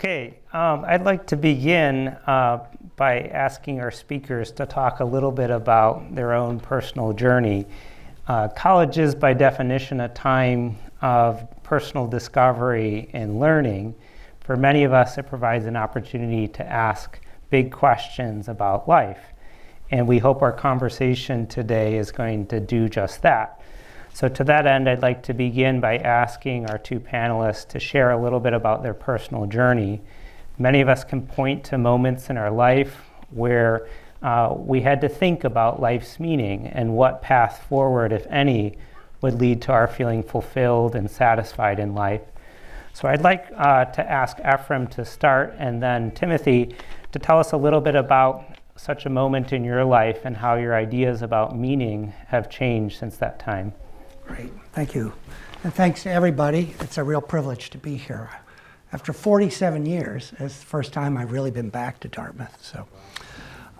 Okay, I'd like to begin by asking our speakers to talk a little bit about their own personal journey. College is, by definition, a time of personal discovery and learning. For many of us, it provides an opportunity to ask big questions about life. And we hope our conversation today is going to do just that. So to that end, I'd like to begin by asking our two panelists to share a little bit about their personal journey. Many of us can point to moments in our life where we had to think about life's meaning and what path forward, if any, would lead to our feeling fulfilled and satisfied in life. So I'd like to ask Ephraim to start, and then Timothy to tell us a little bit about such a moment in your life and how your ideas about meaning have changed since that time. Great, thank you. And thanks to everybody. It's a real privilege to be here. After 47 years, it's the first time I've really been back to Dartmouth. So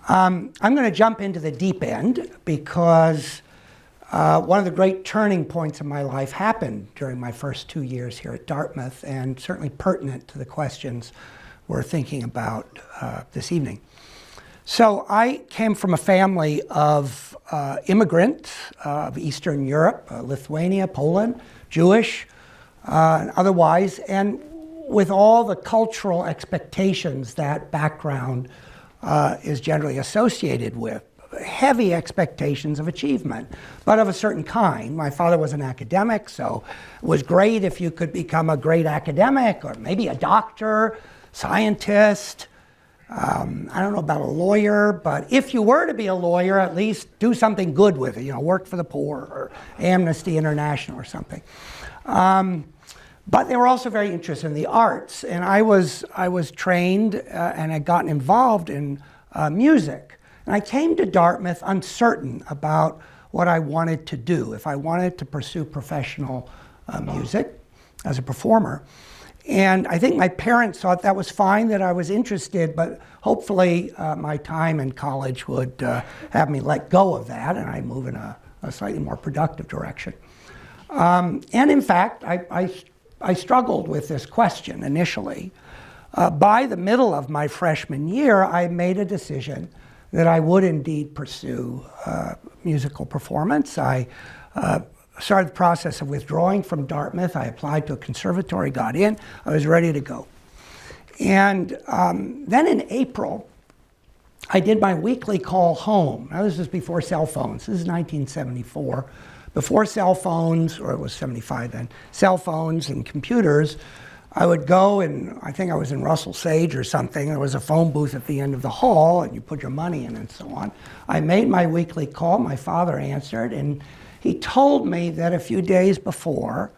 I'm going to jump into the deep end because one of the great turning points of my life happened during my first 2 years here at Dartmouth, and certainly pertinent to the questions we're thinking about this evening. So I came from a family of immigrants of Eastern Europe, Lithuania, Poland, Jewish, and otherwise, and with all the cultural expectations that background is generally associated with. Heavy expectations of achievement, but of a certain kind. My father was an academic, so it was great if you could become a great academic or maybe a doctor, scientist. I don't know about a lawyer, but if you were to be a lawyer, at least do something good with it, work for the poor or Amnesty International or something. But they were also very interested in the arts, and I was trained and had gotten involved in music. And I came to Dartmouth uncertain about what I wanted to do, if I wanted to pursue professional music as a performer. And I think my parents thought that was fine, that I was interested, but hopefully my time in college would have me let go of that and I'd move in a slightly more productive direction. And in fact, I struggled with this question initially. By the middle of my freshman year, I made a decision that I would indeed pursue musical performance. I started the process of withdrawing from Dartmouth. I applied to a conservatory, got in. I was ready to go. And then in April, I did my weekly call home. Now this is before cell phones. This is 1974. Before cell phones, or it was 75 then, cell phones and computers, I would go, and I think I was in Russell Sage or something. There was a phone booth at the end of the hall, and you put your money in and so on. I made my weekly call. My father answered, and he told me that a few days before,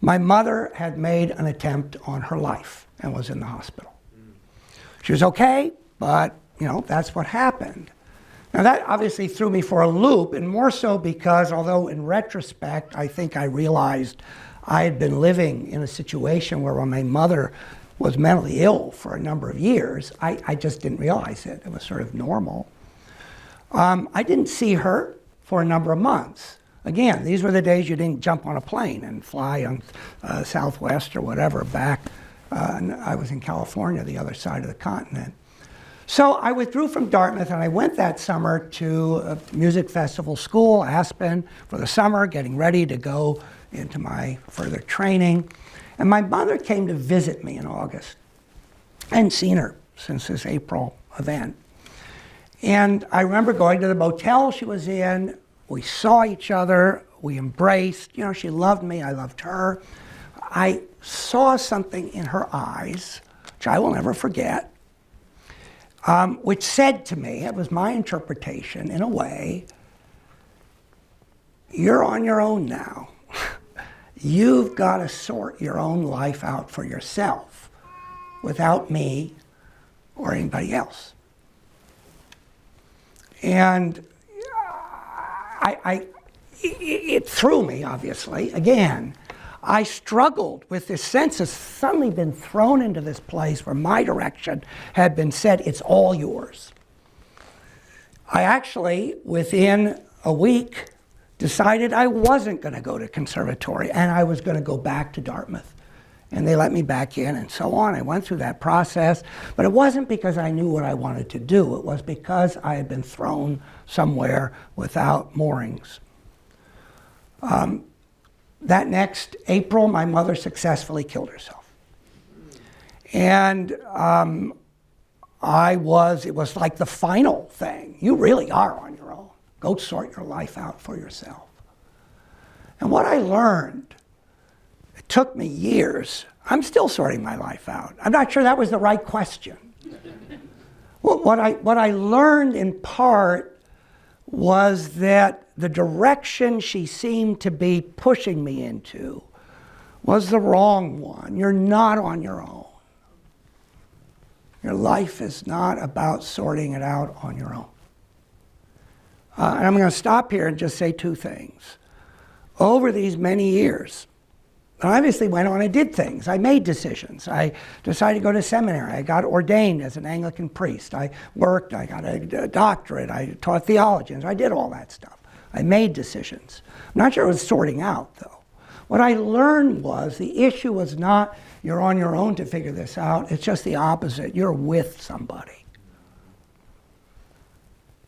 my mother had made an attempt on her life and was in the hospital. She was okay, but that's what happened. Now that obviously threw me for a loop, and more so because, although in retrospect, I think I realized I had been living in a situation where when my mother was mentally ill for a number of years, I just didn't realize it. It was sort of normal. I didn't see her for a number of months. Again, these were the days you didn't jump on a plane and fly on Southwest or whatever back. And I was in California, the other side of the continent. So I withdrew from Dartmouth, and I went that summer to a music festival school, Aspen, for the summer, getting ready to go into my further training. And my mother came to visit me in August. I hadn't seen her since this April event. And I remember going to the motel she was in. We saw each other, we embraced, she loved me, I loved her. I saw something in her eyes, which I will never forget, which said to me, it was my interpretation in a way, you're on your own now. You've got to sort your own life out for yourself without me or anybody else. And it threw me, obviously. Again, I struggled with this sense of suddenly been thrown into this place where my direction had been said, it's all yours. I actually, within a week, decided I wasn't going to go to conservatory and I was going to go back to Dartmouth and they let me back in and so on. I went through that process, but it wasn't because I knew what I wanted to do. It was because I had been thrown somewhere without moorings. That next April, my mother successfully killed herself. And it was like the final thing. You really are on your own. Go sort your life out for yourself. And what I learned, it took me years. I'm still sorting my life out. I'm not sure that was the right question. What I learned in part was that the direction she seemed to be pushing me into was the wrong one. You're not on your own. Your life is not about sorting it out on your own. And I'm going to stop here and just say two things. Over these many years, I obviously went on and did things. I made decisions. I decided to go to seminary. I got ordained as an Anglican priest. I worked. I got a doctorate. I taught theology. And I did all that stuff. I made decisions. I'm not sure it was sorting out, though. What I learned was the issue was not you're on your own to figure this out. It's just the opposite. You're with somebody.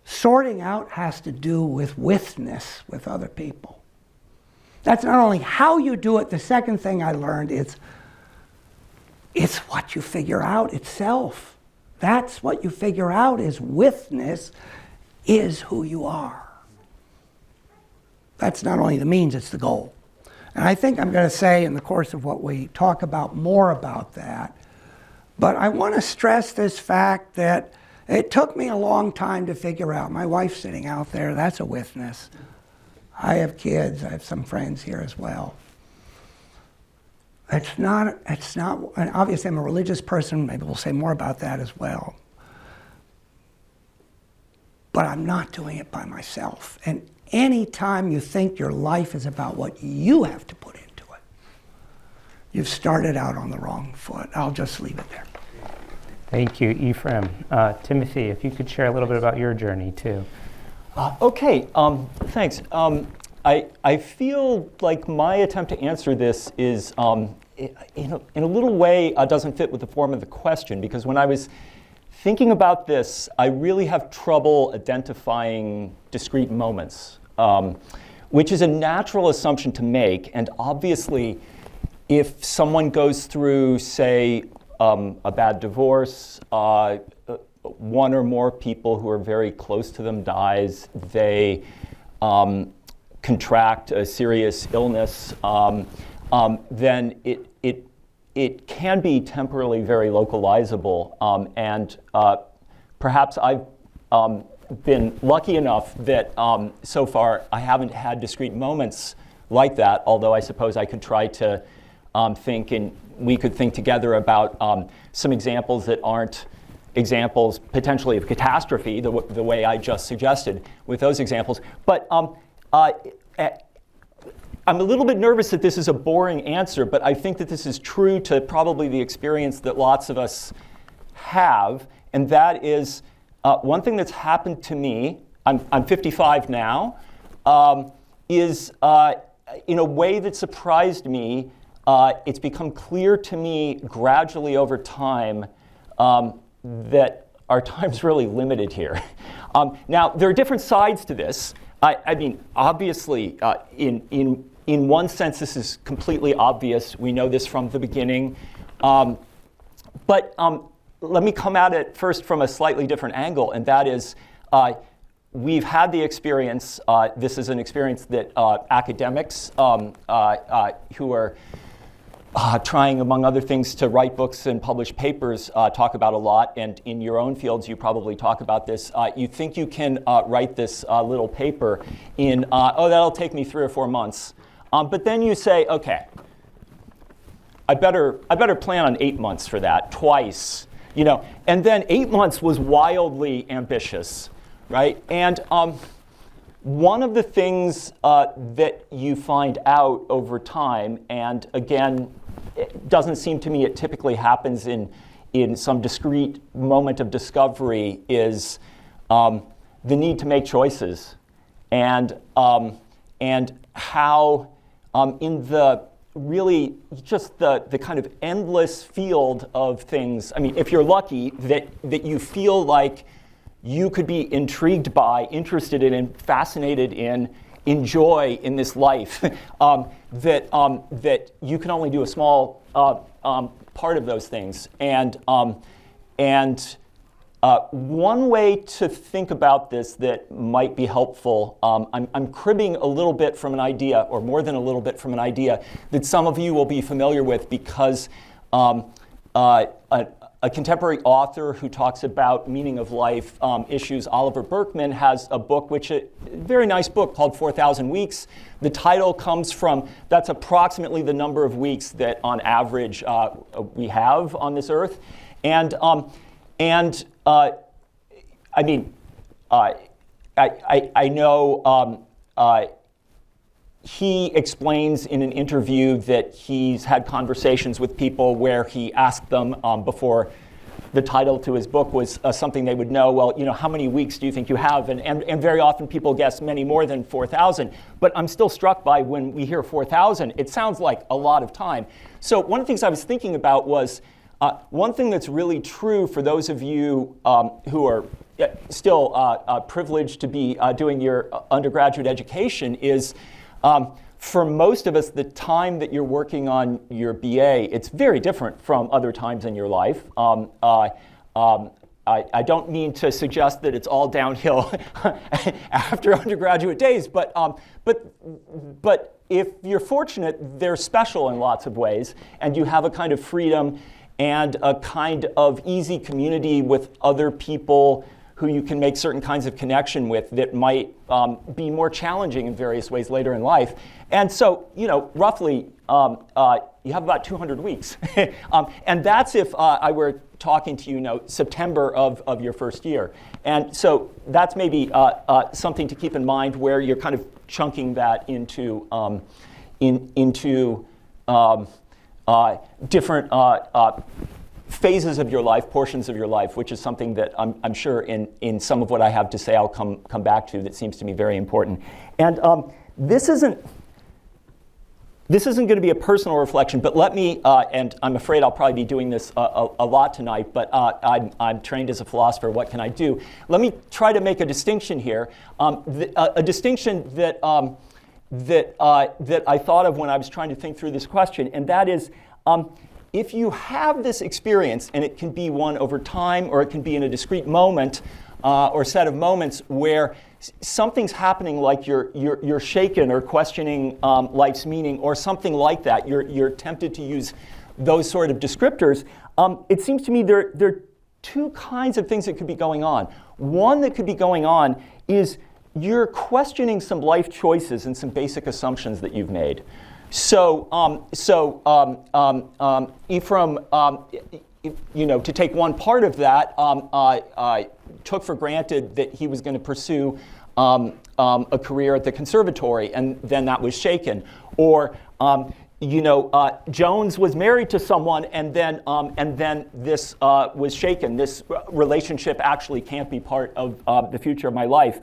Sorting out has to do with withness with other people. That's not only how you do it. The second thing I learned is it's what you figure out itself. That's what you figure out is withness is who you are. That's not only the means, it's the goal. And I think I'm going to say in the course of what we talk about more about that. But I want to stress this fact that it took me a long time to figure out. My wife's sitting out there, that's a witness. I have kids, I have some friends here as well. It's not, and obviously I'm a religious person, maybe we'll say more about that as well. But I'm not doing it by myself. And any time you think your life is about what you have to put into it, you've started out on the wrong foot. I'll just leave it there. Thank you, Ephraim. Timothy, if you could share a little bit about your journey too. Okay, thanks. I feel like my attempt to answer this is, in a little way, doesn't fit with the form of the question, because when I was thinking about this, I really have trouble identifying discrete moments, which is a natural assumption to make. And obviously, if someone goes through, say, a bad divorce, one or more people who are very close to them dies, they contract a serious illness, then it can be temporarily very localizable. And perhaps I've been lucky enough that so far I haven't had discrete moments like that, although I suppose I could try to think, and we could think together about some examples that aren't examples potentially of catastrophe, the way I just suggested with those examples. But I'm a little bit nervous that this is a boring answer, but I think that this is true to probably the experience that lots of us have, and that is one thing that's happened to me, I'm 55 now, is in a way that surprised me. It's become clear to me gradually over time that our time's really limited here. Now, there are different sides to this. I mean, obviously, in one sense, this is completely obvious. We know this from the beginning. But let me come at it first from a slightly different angle, and that is we've had the experience, this is an experience that academics who are trying, among other things, to write books and publish papers talk about a lot, and in your own fields you probably talk about this. You think you can write this little paper in, that'll take me 3 or 4 months. But then you say, okay, I better plan on 8 months for that, twice. And then 8 months was wildly ambitious, right? And one of the things that you find out over time, and again, it doesn't seem to me it typically happens in some discrete moment of discovery, is the need to make choices, and how in the really just the kind of endless field of things. I mean, if you're lucky that you feel like you could be intrigued by, interested in, fascinated in, enjoy in this life, that you can only do a small part of those things. And one way to think about this that might be helpful, I'm cribbing a little bit from an idea, or more than a little bit from an idea, that some of you will be familiar with because a contemporary author who talks about meaning of life issues, Oliver Burkeman, has a book, a very nice book called 4,000 Weeks. The title comes from, that's approximately the number of weeks that on average we have on this earth. I know he explains in an interview that he's had conversations with people where he asked them before the title to his book was something they would know, well, how many weeks do you think you have? And very often people guess many more than 4,000. But I'm still struck by when we hear 4,000, it sounds like a lot of time. So one of the things I was thinking about was one thing that's really true for those of you who are still privileged to be doing your undergraduate education is for most of us, the time that you're working on your BA, it's very different from other times in your life. I don't mean to suggest that it's all downhill after undergraduate days, but if you're fortunate, they're special in lots of ways, and you have a kind of freedom and a kind of easy community with other people who you can make certain kinds of connection with that might be more challenging in various ways later in life. And so, roughly, you have about 200 weeks. And that's if I were talking to you, September of your first year. And so that's maybe something to keep in mind where you're kind of chunking that into different phases of your life, portions of your life, which is something that I'm sure in some of what I have to say I'll come back to that seems to me very important. And this isn't going to be a personal reflection, but let me, and I'm afraid I'll probably be doing this a lot tonight, but I'm trained as a philosopher, what can I do? Let me try to make a distinction here, a distinction that I thought of when I was trying to think through this question, and that is, if you have this experience, and it can be one over time, or it can be in a discrete moment, or set of moments where something's happening, like you're shaken or questioning life's meaning, or something like that, you're tempted to use those sort of descriptors, it seems to me there are two kinds of things that could be going on. One that could be going on is you're questioning some life choices and some basic assumptions that you've made. So Ephraim, to take one part of that, I took for granted that he was going to pursue a career at the conservatory, and then that was shaken. Or Jones was married to someone, and then this was shaken. This relationship actually can't be part of the future of my life.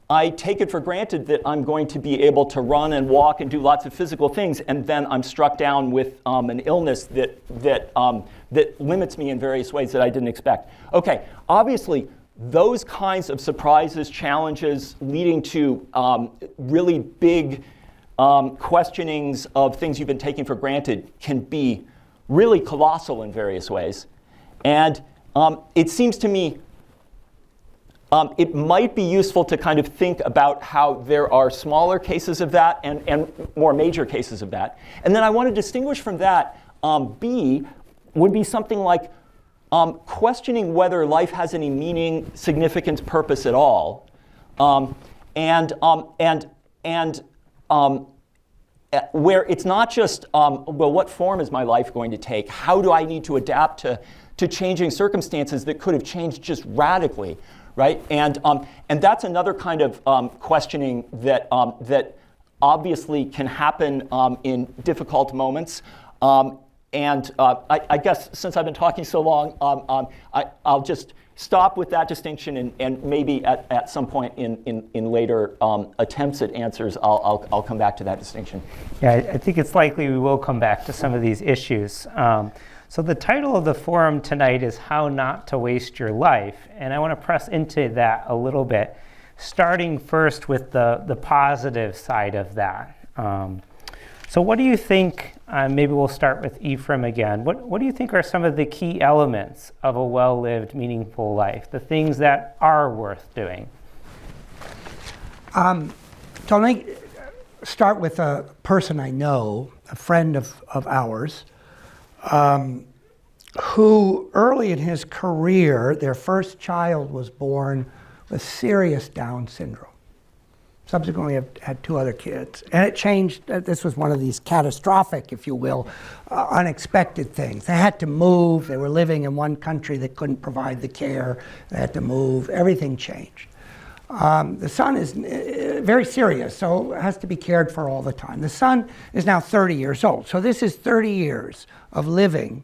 I take it for granted that I'm going to be able to run and walk and do lots of physical things, and then I'm struck down with an illness that limits me in various ways that I didn't expect. Okay, obviously, those kinds of surprises, challenges, leading to really big questionings of things you've been taking for granted can be really colossal in various ways. And it seems to me it might be useful to kind of think about how there are smaller cases of that and more major cases of that. And then I want to distinguish from that, B would be something like questioning whether life has any meaning, significance, purpose at all. Where it's not just, well, what form is my life going to take? How do I need to adapt to changing circumstances that could have changed just radically? Right, and that's another kind of questioning that obviously can happen in difficult moments, And I guess since I've been talking so long, I'll just stop with that distinction, and maybe at some point in later attempts at answers, I'll come back to that distinction. Yeah, I think it's likely we will come back to some of these issues. So the title of the forum tonight is How Not to Waste Your Life, and I want to press into that a little bit, starting first with the positive side of that. So what do you think, maybe we'll start with Ephraim again, what do you think are some of the key elements of a well-lived, meaningful life, the things that are worth doing? So let me start with a person I know, a friend of ours, who early in his career, their first child was born with serious Down syndrome. Subsequently had 2 other kids. And it changed. This was one of these catastrophic, if you will, unexpected things. They had to move. They were living in one country that couldn't provide the care. They had to move. Everything changed. The son is very serious, so has to be cared for all the time. The son is now 30 years old. So this is 30 years of living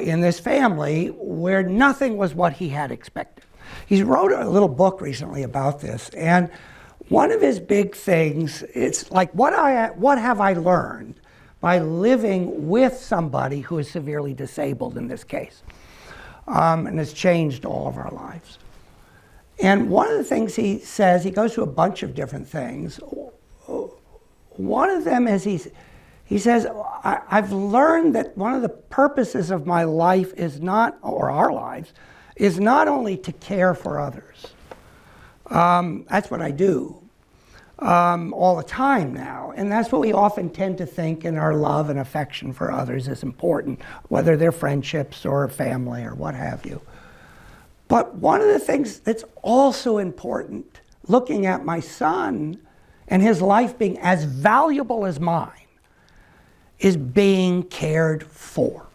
in this family where nothing was what he had expected. He wrote a little book recently about this, and one of his big things, it's like, what have I learned by living with somebody who is severely disabled in this case, and has changed all of our lives. And one of the things he says, he goes through a bunch of different things. One of them is he says, I've learned that one of the purposes of my life is not, or our lives, is not only to care for others. That's what I do all the time now. And that's what we often tend to think in our love and affection for others is important, whether they're friendships or family or what have you. But one of the things that's also important, looking at my son and his life being as valuable as mine, is being cared for.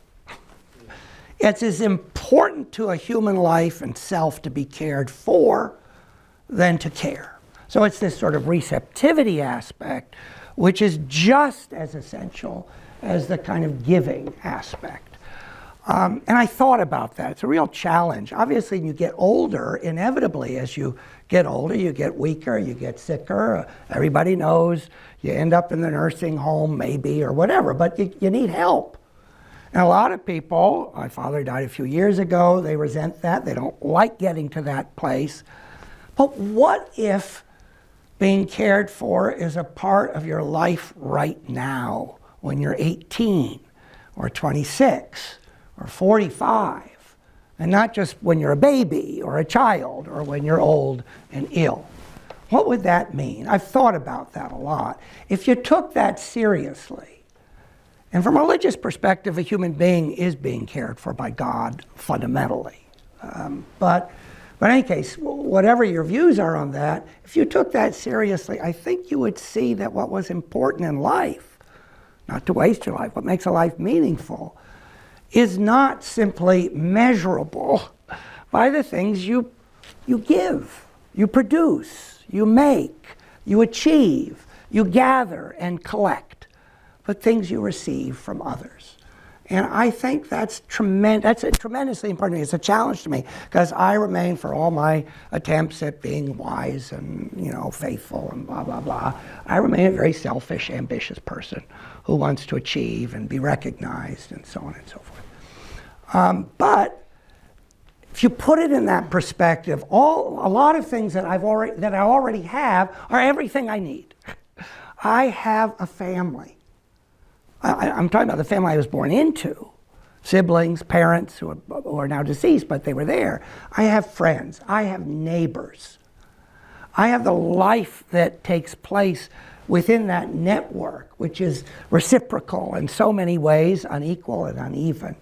It's as important to a human life and self to be cared for than to care. So it's this sort of receptivity aspect, which is just as essential as the kind of giving aspect. And I thought about that. It's a real challenge. Obviously, you get older, inevitably, as you get older, you get weaker, you get sicker. Everybody knows you end up in the nursing home, maybe, or whatever, but you need help. And a lot of people, my father died a few years ago, they resent that. They don't like getting to that place. But what if being cared for is a part of your life right now when you're 18 or 26 or 45, and not just when you're a baby or a child or when you're old and ill? What would that mean? I've thought about that a lot. If you took that seriously, and from a religious perspective, a human being is being cared for by God fundamentally. But in any case, whatever your views are on that, if you took that seriously, I think you would see that what was important in life, not to waste your life, what makes a life meaningful, is not simply measurable by the things you give, you produce, you make, you achieve, you gather and collect, but things you receive from others. And I think that's tremendously important to me. It's a challenge to me because I remain, for all my attempts at being wise and faithful and blah, blah, blah, I remain a very selfish, ambitious person who wants to achieve and be recognized and so on and so forth. But if you put it in that perspective, a lot of things that I already have are everything I need. I have a family. I'm talking about the family I was born into. Siblings, parents who are now deceased, but they were there. I have friends. I have neighbors. I have the life that takes place within that network, which is reciprocal in so many ways, unequal and uneven.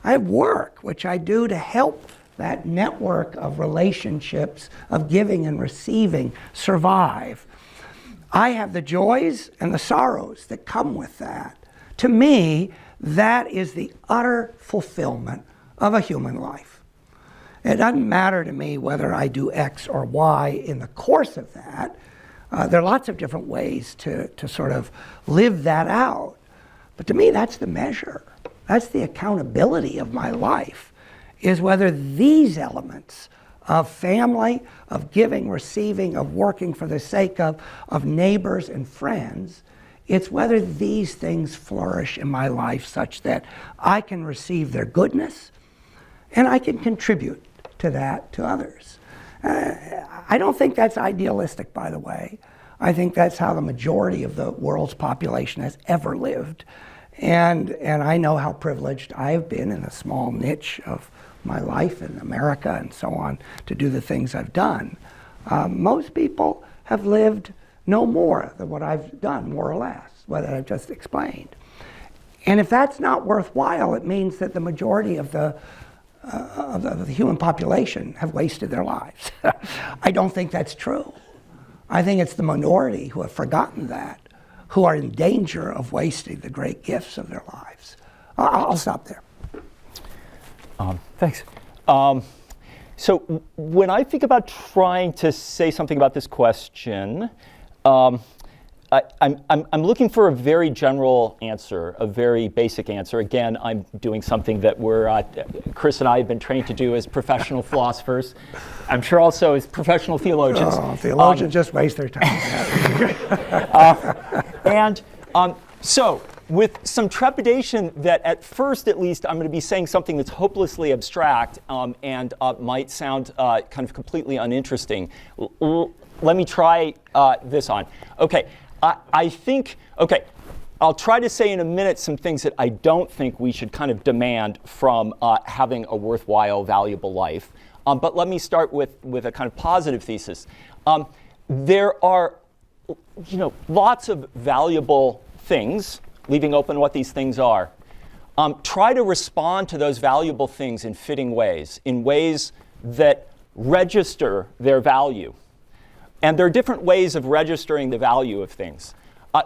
I have work, which I do to help that network of relationships, of giving and receiving, survive. I have the joys and the sorrows that come with that. To me, that is the utter fulfillment of a human life. It doesn't matter to me whether I do X or Y in the course of that. There are lots of different ways to sort of live that out. But to me, that's the measure. That's the accountability of my life, is whether these elements of family, of giving, receiving, of working for the sake of neighbors and friends, it's whether these things flourish in my life such that I can receive their goodness and I can contribute to that to others. I don't think that's idealistic, by the way. I think that's how the majority of the world's population has ever lived. And I know how privileged I have been in a small niche of my life in America and so on to do the things I've done. Most people have lived no more than what I've done, more or less, what I've just explained. And if that's not worthwhile, it means that the majority of the human population have wasted their lives. I don't think that's true. I think it's the minority who have forgotten that, who are in danger of wasting the great gifts of their lives. I'll stop there. Thanks. So when I think about trying to say something about this question, I'm looking for a very general answer, a very basic answer. Again, I'm doing something that Chris and I have been trained to do as professional philosophers. I'm sure also as professional theologians. Oh, theologians just waste their time. So with some trepidation that at first, at least, I'm going to be saying something that's hopelessly abstract and might sound kind of completely uninteresting. Let me try this on. Okay, I think, I'll try to say in a minute some things that I don't think we should kind of demand from having a worthwhile, valuable life. But let me start with a kind of positive thesis. There are, lots of valuable things, leaving open what these things are. Try to respond to those valuable things in fitting ways, in ways that register their value. And there are different ways of registering the value of things.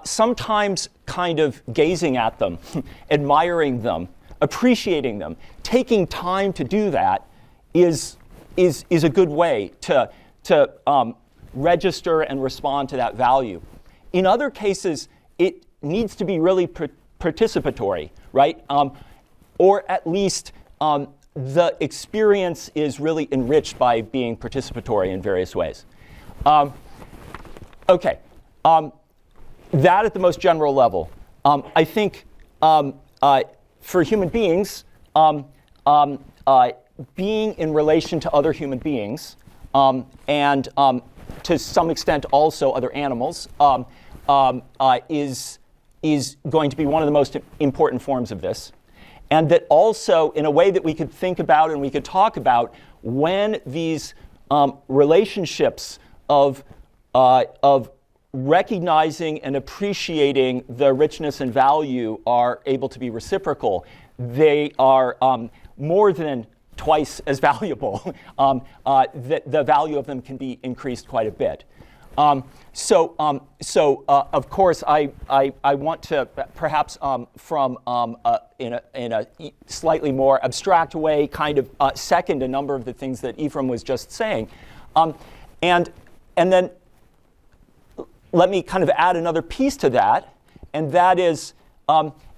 Sometimes kind of gazing at them, admiring them, appreciating them, taking time to do that is a good way to register and respond to that value. In other cases, it needs to be really participatory, right? Or at least the experience is really enriched by being participatory in various ways. That at the most general level. I think for human beings, being in relation to other human beings and to some extent also other animals is going to be one of the most important forms of this. And that also, in a way that we could think about and we could talk about, when these relationships of recognizing and appreciating the richness and value are able to be reciprocal, they are more than twice as valuable. The value of them can be increased quite a bit. So of course, I want to perhaps in a slightly more abstract way kind of second a number of the things that Ephraim was just saying. And then let me kind of add another piece to that, and that is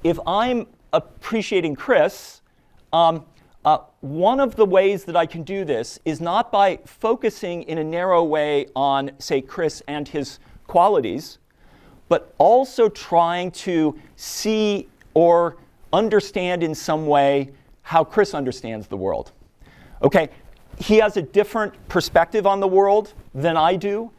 if I'm appreciating Chris, one of the ways that I can do this is not by focusing in a narrow way on, say, Chris and his qualities, but also trying to see or understand in some way how Chris understands the world. Okay, he has a different perspective on the world than I do,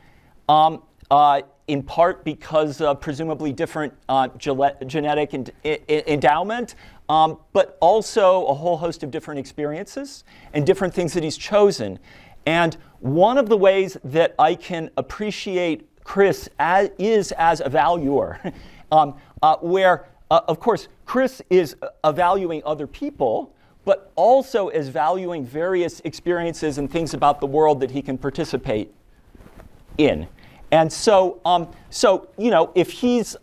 in part because of presumably different genetic endowment, but also a whole host of different experiences and different things that he's chosen. And one of the ways that I can appreciate Chris is as a valuer, where, of course, Chris is valuing other people, but also as valuing various experiences and things about the world that he can participate in. And so, if he's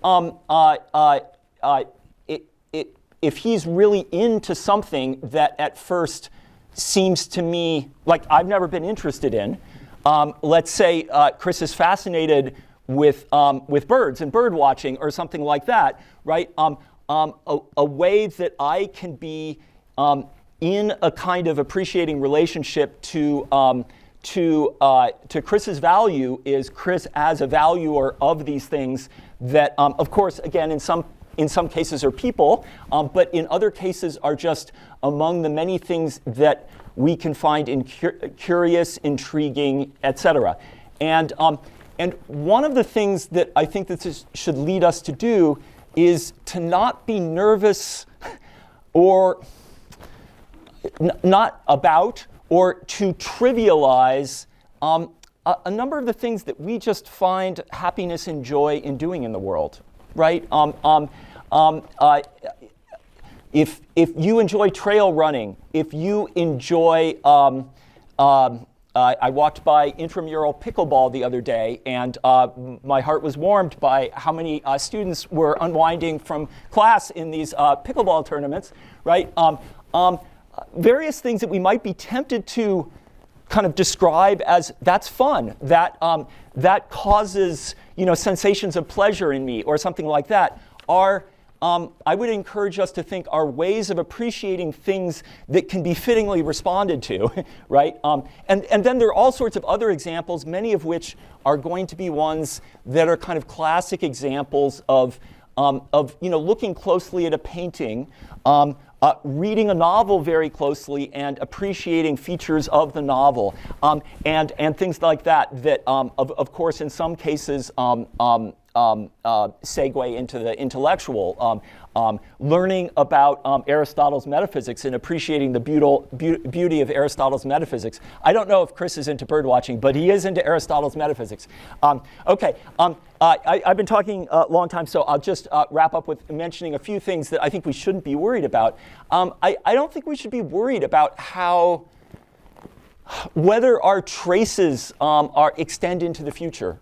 if he's really into something that at first seems to me like I've never been interested in, let's say Chris is fascinated with birds and bird watching or something like that, right? a way that I can be in a kind of appreciating relationship to Chris's value is Chris as a valuer of these things that, of course, again, in some cases are people, but in other cases are just among the many things that we can find curious, intriguing, etc. And one of the things that I think that this should lead us to do is to not be nervous or not about or to trivialize a number of the things that we just find happiness and joy in doing in the world, right? If you enjoy trail running, if you enjoy, I walked by intramural pickleball the other day, and my heart was warmed by how many students were unwinding from class in these pickleball tournaments, right? Various things that we might be tempted to kind of describe as that's fun, that causes sensations of pleasure in me, or something like that, are I would encourage us to think are ways of appreciating things that can be fittingly responded to, right? And then there are all sorts of other examples, many of which are going to be ones that are kind of classic examples of looking closely at a painting, reading a novel very closely and appreciating features of the novel, and things like that, of course, in some cases, segue into the intellectual, learning about Aristotle's metaphysics and appreciating the beauty of Aristotle's metaphysics. I don't know if Chris is into bird watching, but he is into Aristotle's metaphysics. I've been talking a long time, so I'll just wrap up with mentioning a few things that I think we shouldn't be worried about. I don't think we should be worried about whether our traces extend into the future.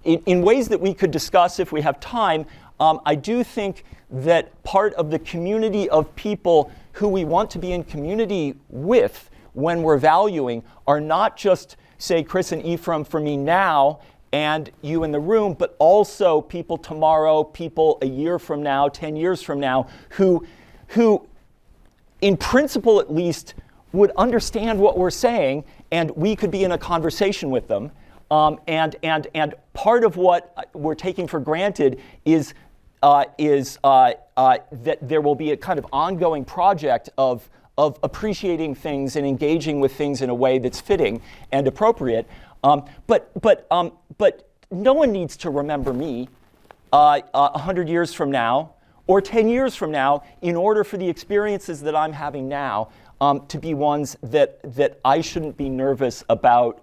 In ways that we could discuss if we have time, I do think that part of the community of people who we want to be in community with when we're valuing are not just, say, Chris and Ephraim for me now and you in the room, but also people tomorrow, people a year from now, 10 years from now, who in principle at least, would understand what we're saying, and we could be in a conversation with them. And part of what we're taking for granted is that there will be a kind of ongoing project of appreciating things and engaging with things in a way that's fitting and appropriate. But no one needs to remember me 100 years from now or 10 years from now in order for the experiences that I'm having now to be ones that I shouldn't be nervous about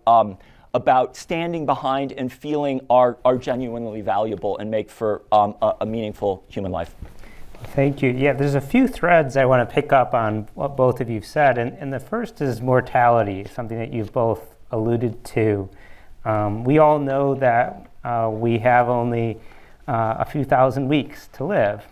standing behind and feeling are genuinely valuable and make for a meaningful human life. Thank you. Yeah, there's a few threads I want to pick up on what both of you said, and the first is mortality, something that you've both alluded to. We all know that we have only a few thousand weeks to live.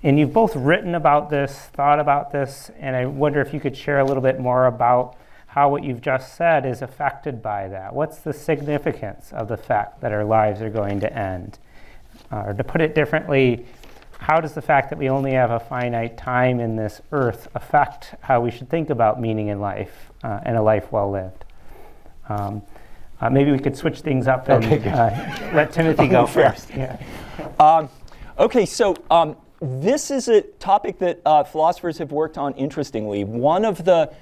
And you've both written about this, thought about this, and I wonder if you could share a little bit more about how what you've just said is affected by that. What's the significance of the fact that our lives are going to end? Or to put it differently, how does the fact that we only have a finite time in this earth affect how we should think about meaning in life and a life well lived? Maybe we could switch things up and let Timothy go first. Yeah. Okay, so this is a topic that philosophers have worked on interestingly. One of the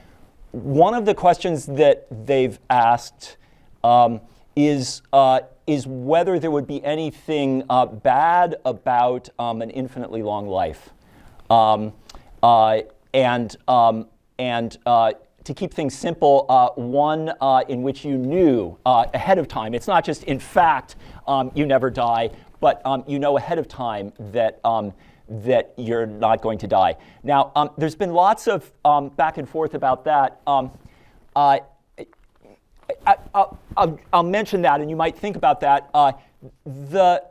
questions that they've asked is whether there would be anything bad about an infinitely long life, and to keep things simple, one in which you knew ahead of time. It's not just in fact you never die, but you know ahead of time that you're not going to die. Now, there's been lots of back and forth about that. I'll mention that, and you might think about that. The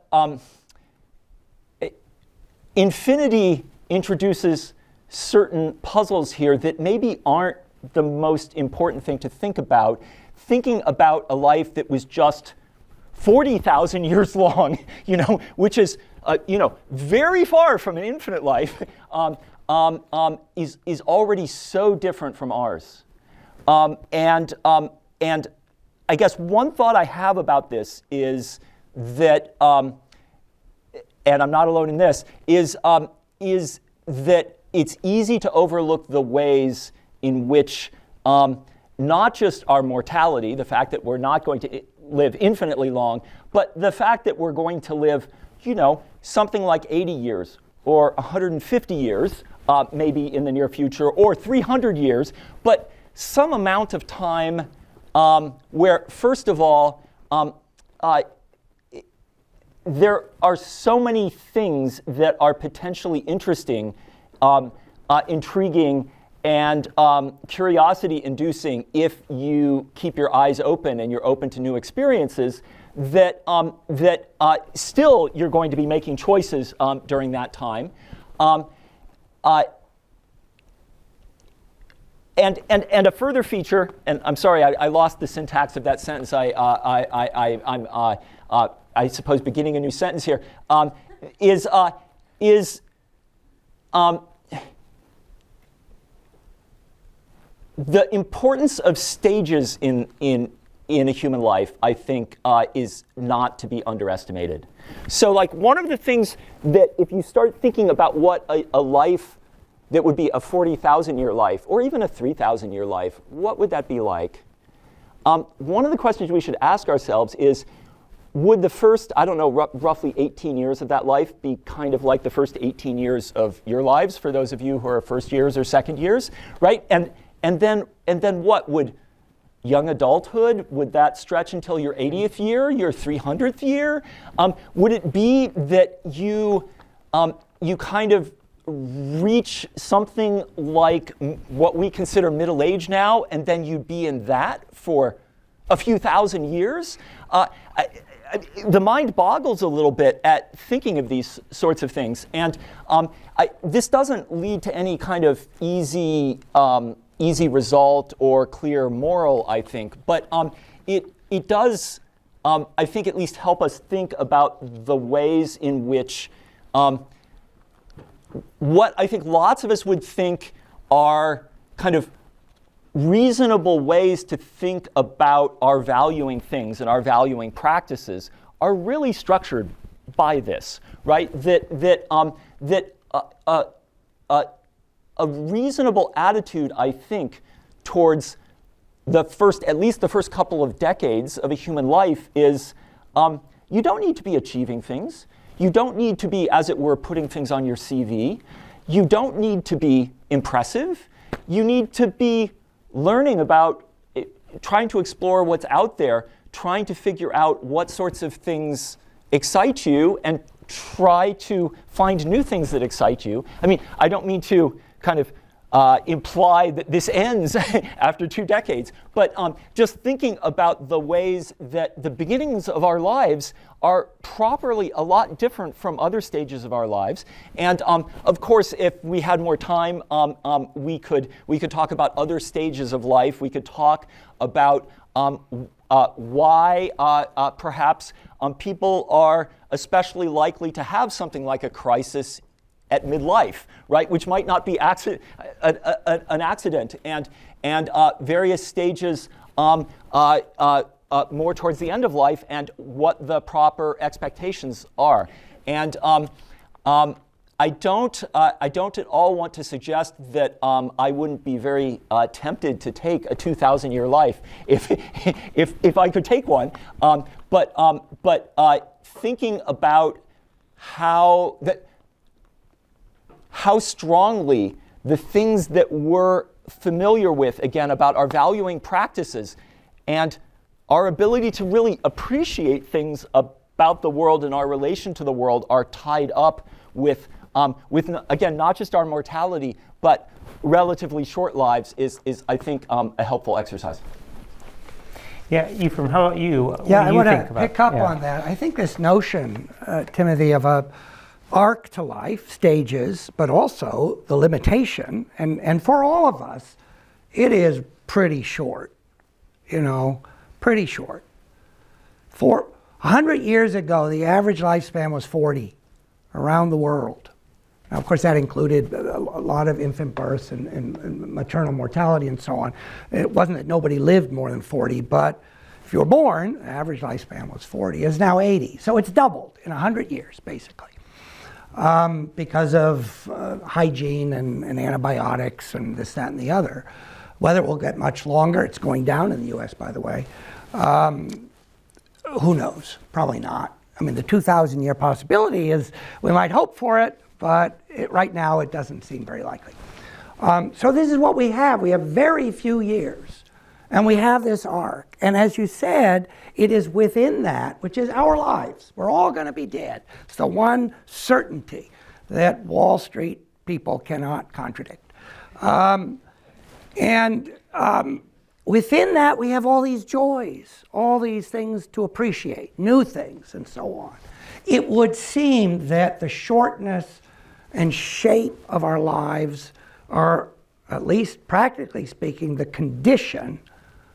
infinity introduces certain puzzles here that maybe aren't the most important thing to think about. Thinking about a life that was just 40,000 years long, which is, very far from an infinite life, is already so different from ours. And I guess one thought I have about this is that, and I'm not alone in this, is that it's easy to overlook the ways in which not just our mortality, the fact that we're not going to live infinitely long, but the fact that we're going to live, something like 80 years or 150 years, maybe in the near future, or 300 years, but some amount of time where, first of all, there are so many things that are potentially interesting, intriguing, and curiosity-inducing if you keep your eyes open and you're open to new experiences, that still you're going to be making choices during that time. And a further feature, and I'm sorry, I lost the syntax of that sentence. I suppose beginning a new sentence here is the importance of stages in a human life, I think, is not to be underestimated. So, like, one of the things that if you start thinking about what a life that would be a 40,000-year life, or even a 3,000-year life, what would that be like? One of the questions we should ask ourselves is, would the first, roughly 18 years of that life be kind of like the first 18 years of your lives, for those of you who are first years or second years, right? And then what? Would young adulthood, would that stretch until your 80th year, your 300th year? Would it be that you kind of reach something like what we consider middle age now, and then you'd be in that for a few thousand years? The mind boggles a little bit at thinking of these sorts of things, and this doesn't lead to any kind of easy result or clear moral, I think, but it does, I think, at least help us think about the ways in which what I think lots of us would think are kind of reasonable ways to think about our valuing things and our valuing practices are really structured by this, right? That a reasonable attitude, I think, towards at least the first couple of decades of a human life is you don't need to be achieving things. You don't need to be, as it were, putting things on your CV. You don't need to be impressive. You need to be learning about, trying to explore what's out there, trying to figure out what sorts of things excite you, and try to find new things that excite you. I mean, I don't mean to kind of imply that this ends after 2 decades, but just thinking about the ways that the beginnings of our lives are properly a lot different from other stages of our lives. And of course, if we had more time, we could talk about other stages of life. We could talk about why perhaps people are especially likely to have something like a crisis at midlife, right, which might not be an accident, and various stages more towards the end of life, and what the proper expectations are. And I don't at all want to suggest that I wouldn't be very tempted to take a 2,000-year life if I could take one. But thinking about how strongly the things that we're familiar with, again, about our valuing practices and our ability to really appreciate things about the world and our relation to the world are tied up with again, not just our mortality, but relatively short lives is I think, a helpful exercise. Yeah, Ephraim, how about you? Yeah, I want to pick up on that. I think this notion, Timothy, of a arc to life, stages, but also the limitation, and for all of us, it is pretty short, pretty short. For 100 years ago, the average lifespan was 40 around the world. Now, of course, that included a lot of infant births and maternal mortality and so on. It wasn't that nobody lived more than 40, but if you were born, the average lifespan was 40. It's now 80. So it's doubled in 100 years, basically, because of hygiene and antibiotics and this, that, and the other. Whether it will get much longer, it's going down in the U.S., by the way. Who knows? Probably not. I mean, the 2,000-year possibility is we might hope for it, but right now it doesn't seem very likely. So this is what we have. We have very few years, and we have this arc. And as you said, it is within that, which is our lives. We're all going to be dead. It's the one certainty that Wall Street people cannot contradict. Within that, we have all these joys, all these things to appreciate, new things, and so on. It would seem that the shortness and shape of our lives are, at least practically speaking, the condition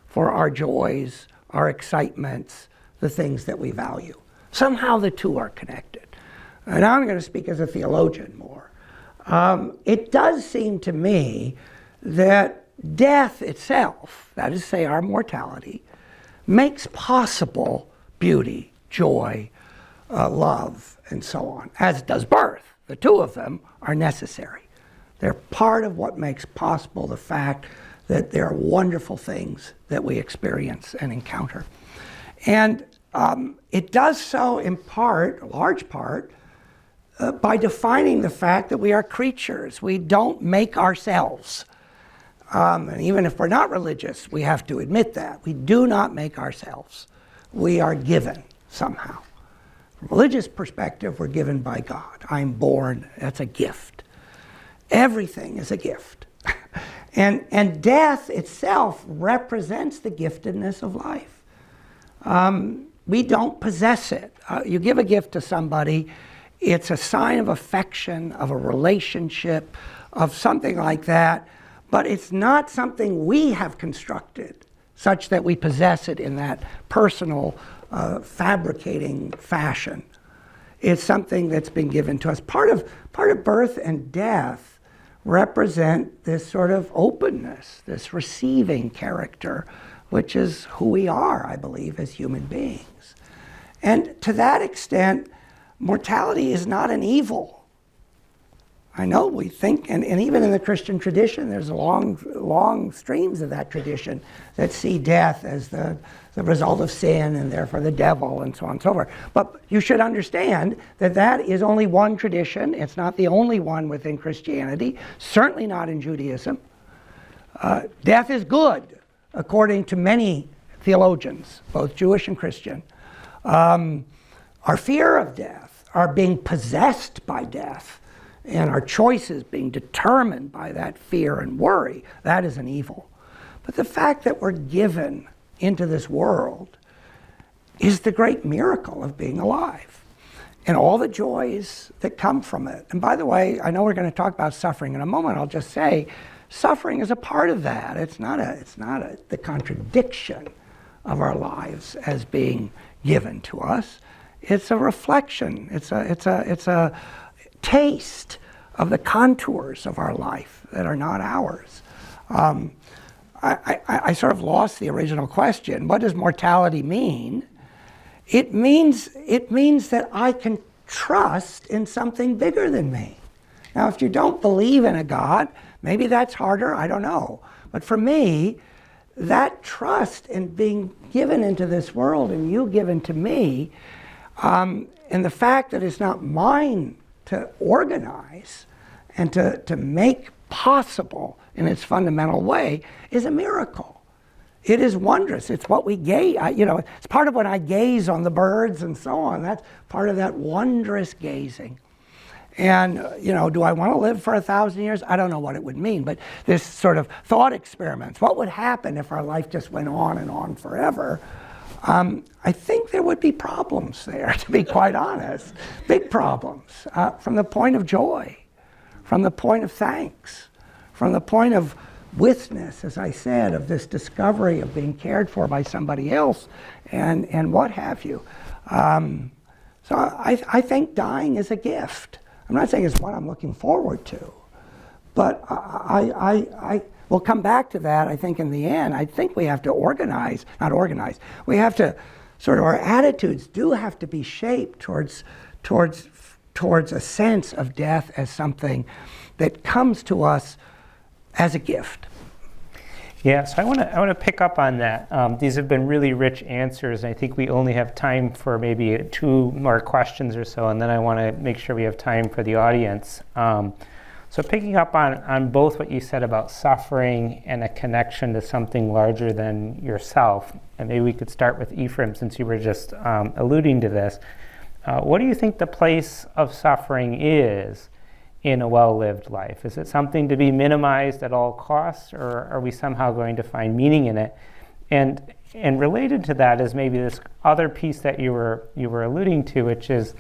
for our joys, our excitements, the things that we value. Somehow the two are connected. And I'm going to speak as a theologian more. It does seem to me that death itself, that is to say our mortality, makes possible beauty, joy, love, and so on, as does birth. The two of them are necessary. They're part of what makes possible the fact that there are wonderful things that we experience and encounter. And it does so in part, a large part, by defining the fact that we are creatures. We don't make ourselves. And even if we're not religious, we have to admit that. We do not make ourselves. We are given somehow. From a religious perspective, we're given by God. I'm born, that's a gift. Everything is a gift. And death itself represents the giftedness of life. We don't possess it. You give a gift to somebody, it's a sign of affection, of a relationship, of something like that. But it's not something we have constructed such that we possess it in that personal, fabricating fashion. It's something that's been given to us. Part of birth and death represent this sort of openness, this receiving character, which is who we are, I believe, as human beings. And to that extent, mortality is not an evil. I know we think, and even in the Christian tradition, there's long streams of that tradition that see death as the result of sin and therefore the devil and so on and so forth. But you should understand that that is only one tradition. It's not the only one within Christianity, certainly not in Judaism. Death is good, according to many theologians, both Jewish and Christian. Our fear of death, our being possessed by death, and our choices being determined by that fear and worry, that is an evil. But the fact that we're given into this world is the great miracle of being alive and all the joys that come from it. And by the way, I know we're going to talk about suffering in a moment. I'll just say suffering is a part of that. It's not the contradiction of our lives as being given to us. It's a reflection. It's a taste of the contours of our life that are not ours. I sort of lost the original question. What does mortality mean? It means that I can trust in something bigger than me. Now, if you don't believe in a God, maybe that's harder, I don't know. But for me, that trust in being given into this world and you given to me, and the fact that it's not mine to organize and to make possible in its fundamental way is a miracle. It is wondrous. It's what we gaze, it's part of when I gaze on the birds and so on. That's part of that wondrous gazing. And, do I want to live for 1,000 years? I don't know what it would mean, but this sort of thought experiments, what would happen if our life just went on and on forever? I think there would be problems there, to be quite honest. Big problems from the point of joy, from the point of thanks, from the point of witness, as I said, of this discovery of being cared for by somebody else and what have you. So I think dying is a gift. I'm not saying it's what I'm looking forward to, but I will come back to that. I think in the end, I think we have to not organize. We have to sort of, our attitudes do have to be shaped towards a sense of death as something that comes to us as a gift. Yeah, so I want to pick up on that. These have been really rich answers. I think we only have time for maybe 2 more questions or so, and then I want to make sure we have time for the audience. So picking up on both what you said about suffering and a connection to something larger than yourself, and maybe we could start with Ephraim since you were just alluding to this. What do you think the place of suffering is in a well-lived life? Is it something to be minimized at all costs, or are we somehow going to find meaning in it? And related to that is maybe this other piece that you were alluding to, which is,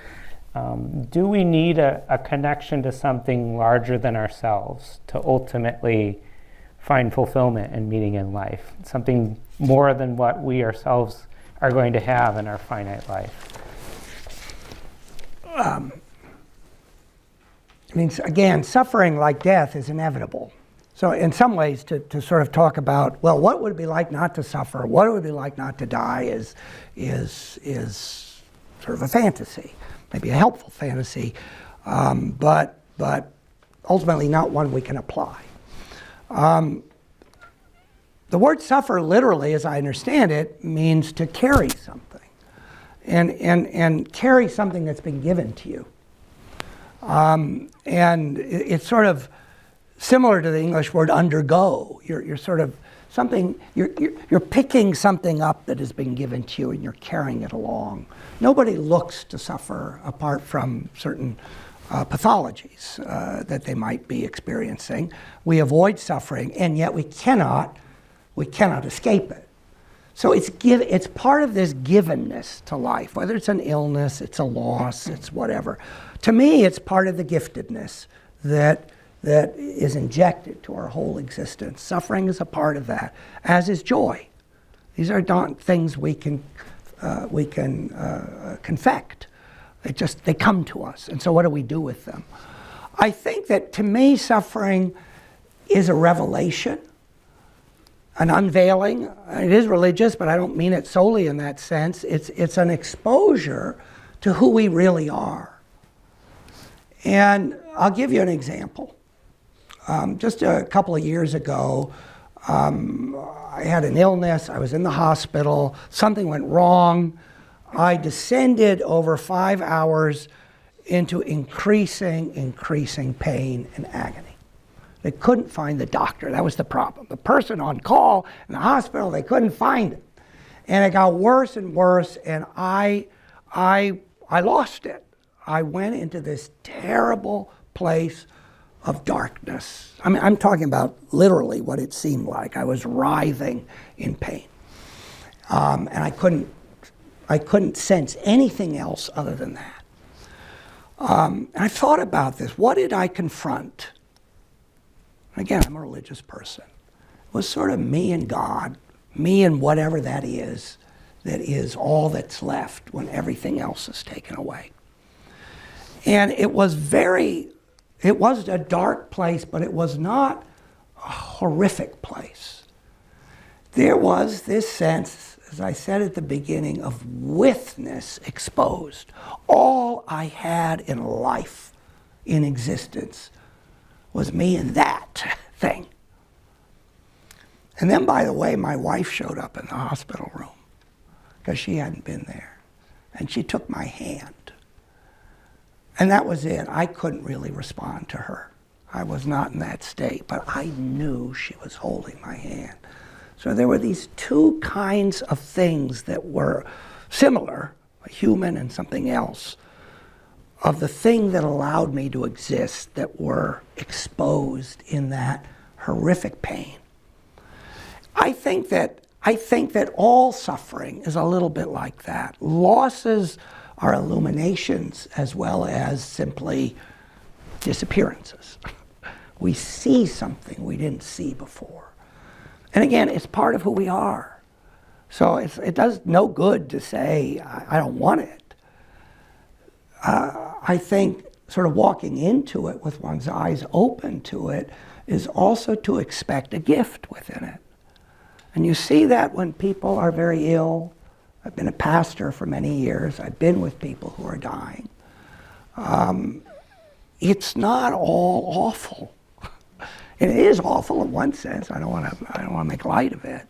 do we need a connection to something larger than ourselves to ultimately find fulfillment and meaning in life? Something more than what we ourselves are going to have in our finite life. I mean, again, suffering like death is inevitable. So in some ways, to sort of talk about, well, what would it be like not to suffer? What it would be like not to die is sort of a fantasy, maybe a helpful fantasy, but ultimately not one we can apply. The word suffer literally, as I understand it, means to carry something, and carry something that's been given to you. And it's sort of similar to the English word undergo. You're sort of something, you're picking something up that has been given to you and you're carrying it along. Nobody looks to suffer apart from certain pathologies that they might be experiencing. We avoid suffering, and yet we cannot escape it. So it's part of this givenness to life, whether it's an illness, it's a loss, it's whatever. To me, it's part of the giftedness that is injected to our whole existence. Suffering is a part of that, as is joy. These are not things we can confect. They come to us. And so what do we do with them? I think that, to me, suffering is a revelation, an unveiling. It is religious, but I don't mean it solely in that sense. It's an exposure to who we really are. And I'll give you an example. Just a couple of years ago, I had an illness. I was in the hospital. Something went wrong. I descended over 5 hours into increasing pain and agony. They couldn't find the doctor. That was the problem. The person on call in the hospital, they couldn't find him. And it got worse and worse, and I lost it. I went into this terrible place of darkness. I mean, I'm talking about literally what it seemed like. I was writhing in pain. And I couldn't sense anything else other than that. And I thought about this. What did I confront? Again, I'm a religious person. It was sort of me and God, me and whatever that is all that's left when everything else is taken away. And it was a dark place, but it was not a horrific place. There was this sense, as I said at the beginning, of withness exposed. All I had in life, in existence, was me and that thing. And then, by the way, my wife showed up in the hospital room because she hadn't been there. And she took my hand. And that was it. I couldn't really respond to her. I was not in that state, but I knew she was holding my hand. So there were these two kinds of things that were similar, a human and something else, of the thing that allowed me to exist, that were exposed in that horrific pain. I think that all suffering is a little bit like that. Losses are illuminations as well as simply disappearances. We see something we didn't see before. And again, it's part of who we are. So it does no good to say, I don't want it. I think sort of walking into it with one's eyes open to it is also to expect a gift within it. And you see that when people are very ill. I've been a pastor for many years. I've been with people who are dying. It's not all awful. And it is awful in one sense. I don't want to make light of it.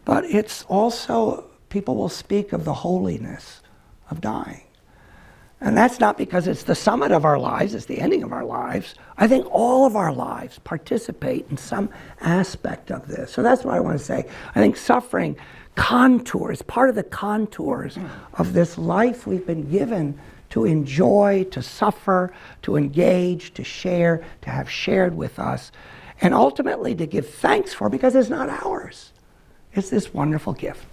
But it's also, people will speak of the holiness of dying. And that's not because it's the summit of our lives, it's the ending of our lives. I think all of our lives participate in some aspect of this. So that's what I want to say. I think suffering contours, part of the contours of this life we've been given to enjoy, to suffer, to engage, to share, to have shared with us, and ultimately to give thanks for, because it's not ours. It's this wonderful gift.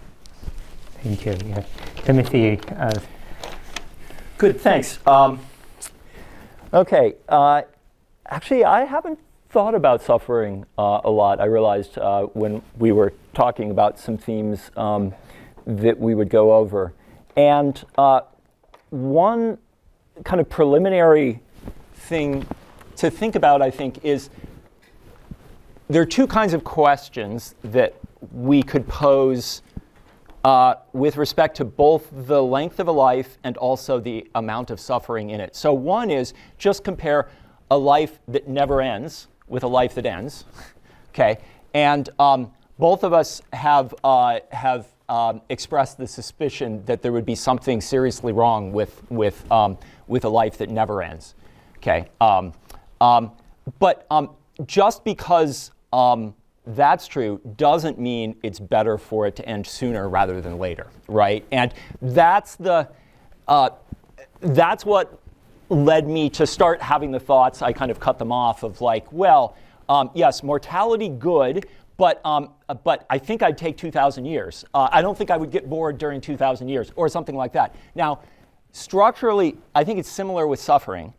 Thank you. Yeah. Timothy. Good, thanks. Okay, actually, I haven't thought about suffering a lot. I realized when we were talking about some themes that we would go over. And one kind of preliminary thing to think about, I think, is there are two kinds of questions that we could pose with respect to both the length of a life and also the amount of suffering in it. So one is just compare a life that never ends with a life that ends, okay? And both of us have expressed the suspicion that there would be something seriously wrong with a life that never ends, okay? But just because that's true doesn't mean it's better for it to end sooner rather than later, right? And that's what led me to start having the thoughts. I kind of cut them off of like, well, yes, mortality good, but I think I'd take 2,000 years. I don't think I would get bored during 2,000 years or something like that. Now, structurally, I think it's similar with suffering.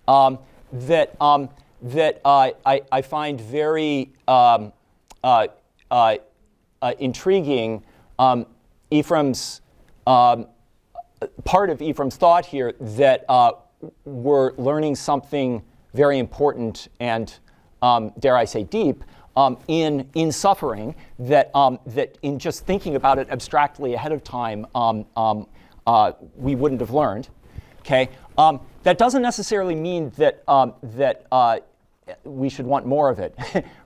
That I find very intriguing. Ephraim's part of Ephraim's thought here that we're learning something very important and dare I say deep in suffering that in just thinking about it abstractly ahead of time we wouldn't have learned. Okay, that doesn't necessarily mean that we should want more of it,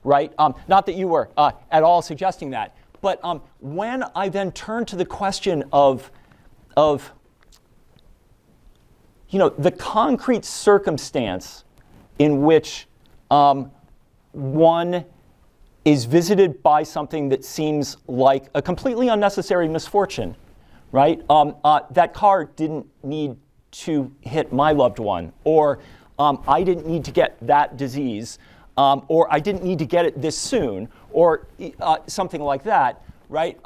right? Not that you were at all suggesting that, but when I then turn to the question of the concrete circumstance in which one is visited by something that seems like a completely unnecessary misfortune, right? That car didn't need to hit my loved one, or I didn't need to get that disease, or I didn't need to get it this soon, or something like that, right?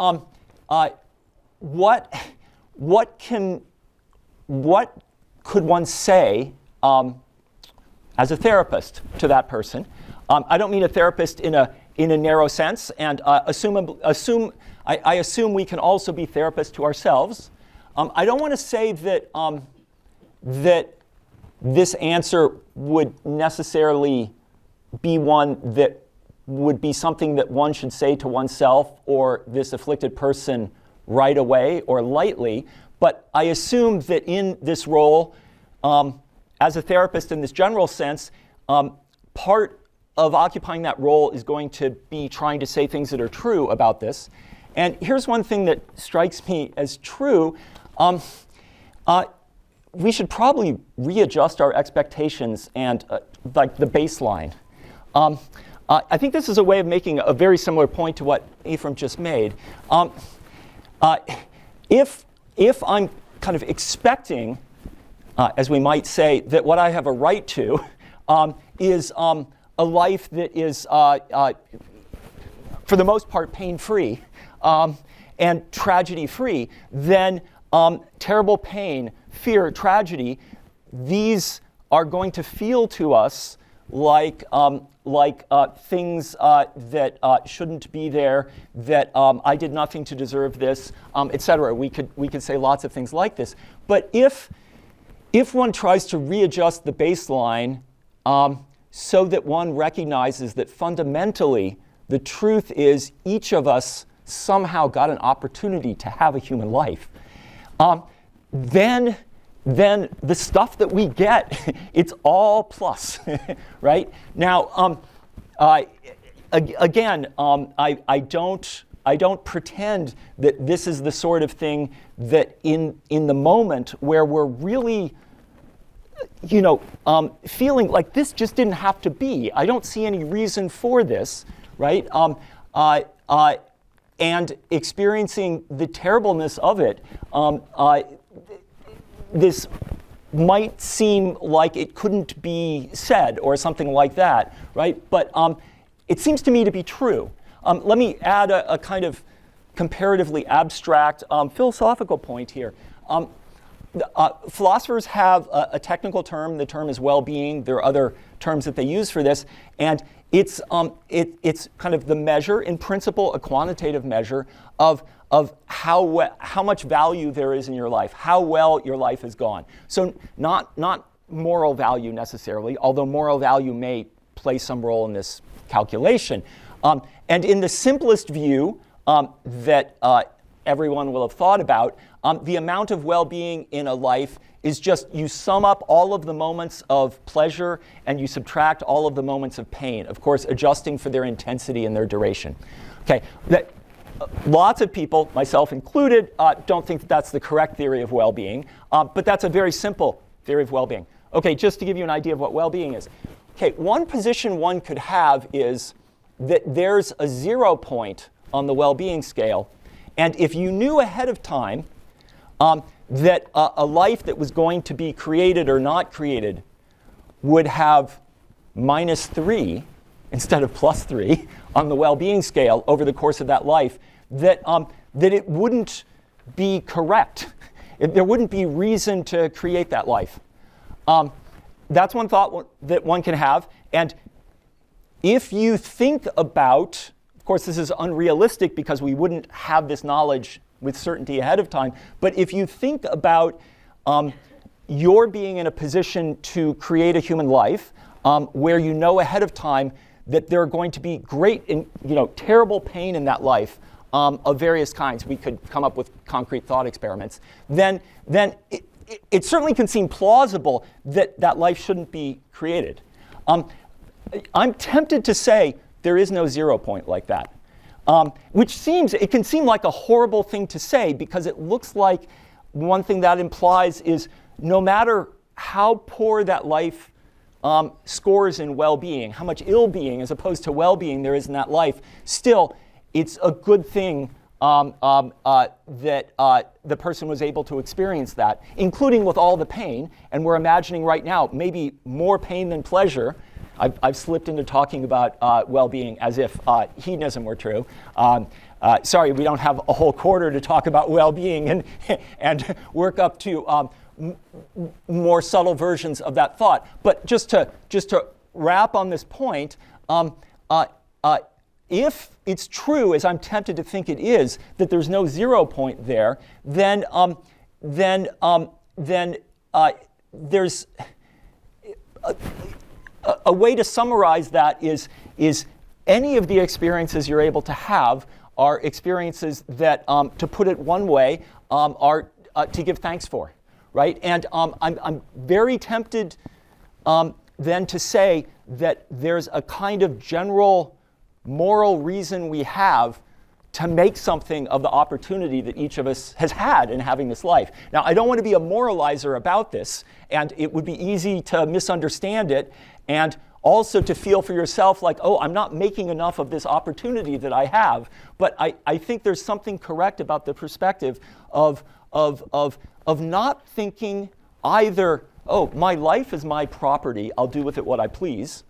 What could one say as a therapist to that person? I don't mean a therapist in a narrow sense, and I assume we can also be therapists to ourselves. I don't want to say that that this answer would necessarily be one that would be something that one should say to oneself or this afflicted person right away or lightly, but I assume that in this role, as a therapist in this general sense, part of occupying that role is going to be trying to say things that are true about this. And here's one thing that strikes me as true. We should probably readjust our expectations and like the baseline. I think this is a way of making a very similar point to what Ephraim just made. If I'm kind of expecting, as we might say, that what I have a right to is a life that is, for the most part, pain-free and tragedy-free, then terrible pain, fear, tragedy, these are going to feel to us things that shouldn't be there, that I did nothing to deserve this, etc. We could say lots of things like this. But if one tries to readjust the baseline so that one recognizes that fundamentally the truth is each of us somehow got an opportunity to have a human life, then the stuff that we get, it's all plus, right? Now, I don't pretend that this is the sort of thing that in the moment where we're really, feeling like this just didn't have to be. I don't see any reason for this, right? And experiencing the terribleness of it, this might seem like it couldn't be said or something like that, right? But it seems to me to be true. Let me add a kind of comparatively abstract philosophical point here. Philosophers have a technical term. The term is well-being. There are other terms that they use for this, and it's kind of the measure, in principle, a quantitative measure of how much value there is in your life, how well your life has gone. So not moral value necessarily, although moral value may play some role in this calculation. And in the simplest view that everyone will have thought about, the amount of well-being in a life is just you sum up all of the moments of pleasure and you subtract all of the moments of pain, of course adjusting for their intensity and their duration. Okay, lots of people, myself included, don't think that that's the correct theory of well-being, but that's a very simple theory of well-being. Okay, just to give you an idea of what well-being is. Okay, one position one could have is that there's a 0 point on the well-being scale, and if you knew ahead of time that a life that was going to be created or not created would have -3 instead of +3 on the well-being scale over the course of that life, that it wouldn't be correct. There wouldn't be reason to create that life. That's one thought that one can have. And if you think about, of course this is unrealistic because we wouldn't have this knowledge with certainty ahead of time, but if you think about your being in a position to create a human life where you know ahead of time that there are going to be great and terrible pain in that life of various kinds, we could come up with concrete thought experiments, then it certainly can seem plausible that that life shouldn't be created. I'm tempted to say there is no 0 point like that. Which it can seem like a horrible thing to say because it looks like one thing that implies is no matter how poor that life scores in well-being, how much ill-being as opposed to well-being there is in that life, still it's a good thing that the person was able to experience that, including with all the pain. And we're imagining right now maybe more pain than pleasure. I've slipped into talking about well-being as if hedonism were true. Sorry, we don't have a whole quarter to talk about well-being and work up to more subtle versions of that thought. But just to wrap on this point, if it's true, as I'm tempted to think it is, that there's no 0 point there, then there's a way to summarize that is any of the experiences you're able to have are experiences that, to put it one way, are to give thanks for, right? And I'm very tempted then to say that there's a kind of general moral reason we have to make something of the opportunity that each of us has had in having this life. Now, I don't want to be a moralizer about this, and it would be easy to misunderstand it, and also to feel for yourself like, oh, I'm not making enough of this opportunity that I have. But I think there's something correct about the perspective of not thinking either, oh, my life is my property, I'll do with it what I please.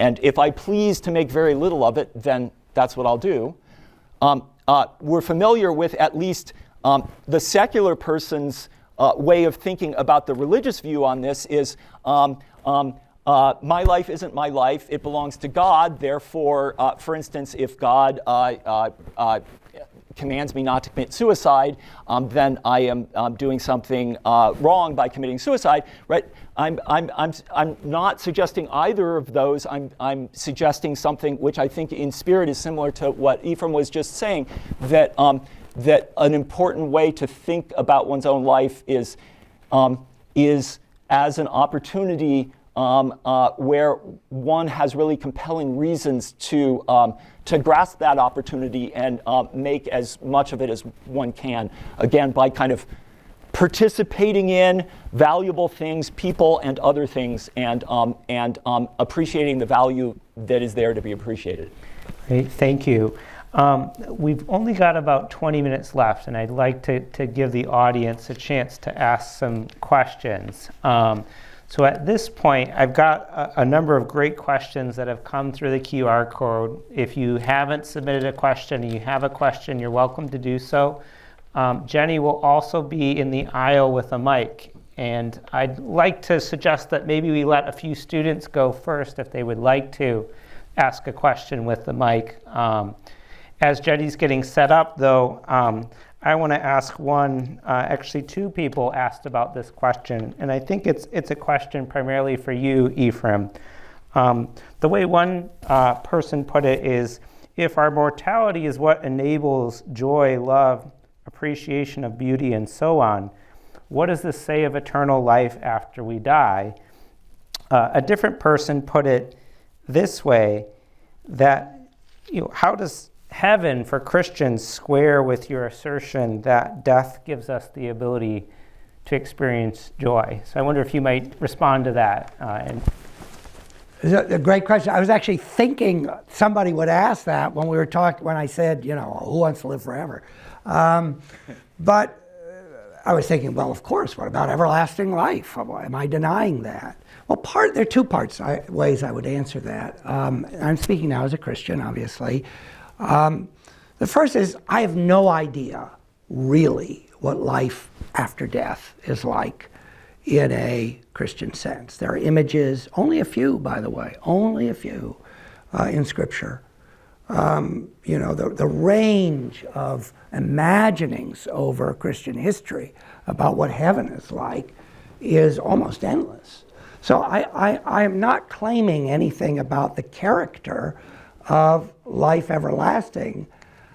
And if I please to make very little of it, then that's what I'll do. We're familiar with at least the secular person's way of thinking about the religious view on this is my life isn't my life, it belongs to God. Therefore, for instance, if God commands me not to commit suicide, then I am doing something wrong by committing suicide, right? I'm not suggesting either of those. I'm suggesting something which I think in spirit is similar to what Ephraim was just saying, that that an important way to think about one's own life is as an opportunity where one has really compelling reasons to grasp that opportunity and make as much of it as one can. Again, by kind of participating in valuable things, people and other things, and appreciating the value that is there to be appreciated. Great, thank you. We've only got about 20 minutes left, and I'd like to give the audience a chance to ask some questions. So at this point, I've got a number of great questions that have come through the QR code. If you haven't submitted a question and you have a question, you're welcome to do so. Jenny will also be in the aisle with a mic. And I'd like to suggest that maybe we let a few students go first if they would like to ask a question with the mic. As Jenny's getting set up, though, I want to ask one, actually two people asked about this question, and I think it's a question primarily for you, Ephraim. The way one person put it is, if our mortality is what enables joy, love, appreciation of beauty, and so on, what does this say of eternal life after we die? A different person put it this way, that how does heaven for Christians square with your assertion that death gives us the ability to experience joy? So I wonder if you might respond to that. It's a great question. I was actually thinking somebody would ask that when we were talking, when I said, who wants to live forever? But I was thinking, well, of course, what about everlasting life? Am I denying that? Well, there are two ways I would answer that. I'm speaking now as a Christian, obviously. The first is, I have no idea really what life after death is like in a Christian sense. There are images, only a few, by the way, only a few in Scripture. The range of imaginings over Christian history about what heaven is like is almost endless. So I am not claiming anything about the character of life everlasting.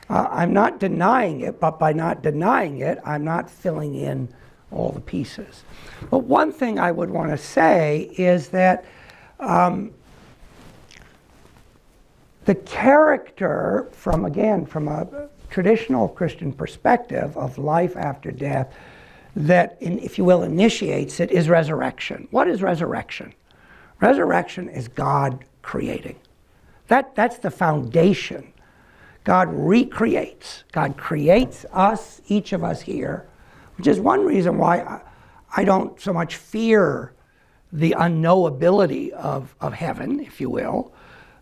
I'm not denying it, but by not denying it, I'm not filling in all the pieces. But one thing I would want to say is that the character from a traditional Christian perspective of life after death that, if you will, initiates it is resurrection. What is resurrection? Resurrection is God creating. That's the foundation. God recreates. God creates us, each of us here, which is one reason why I don't so much fear the unknowability of heaven, if you will.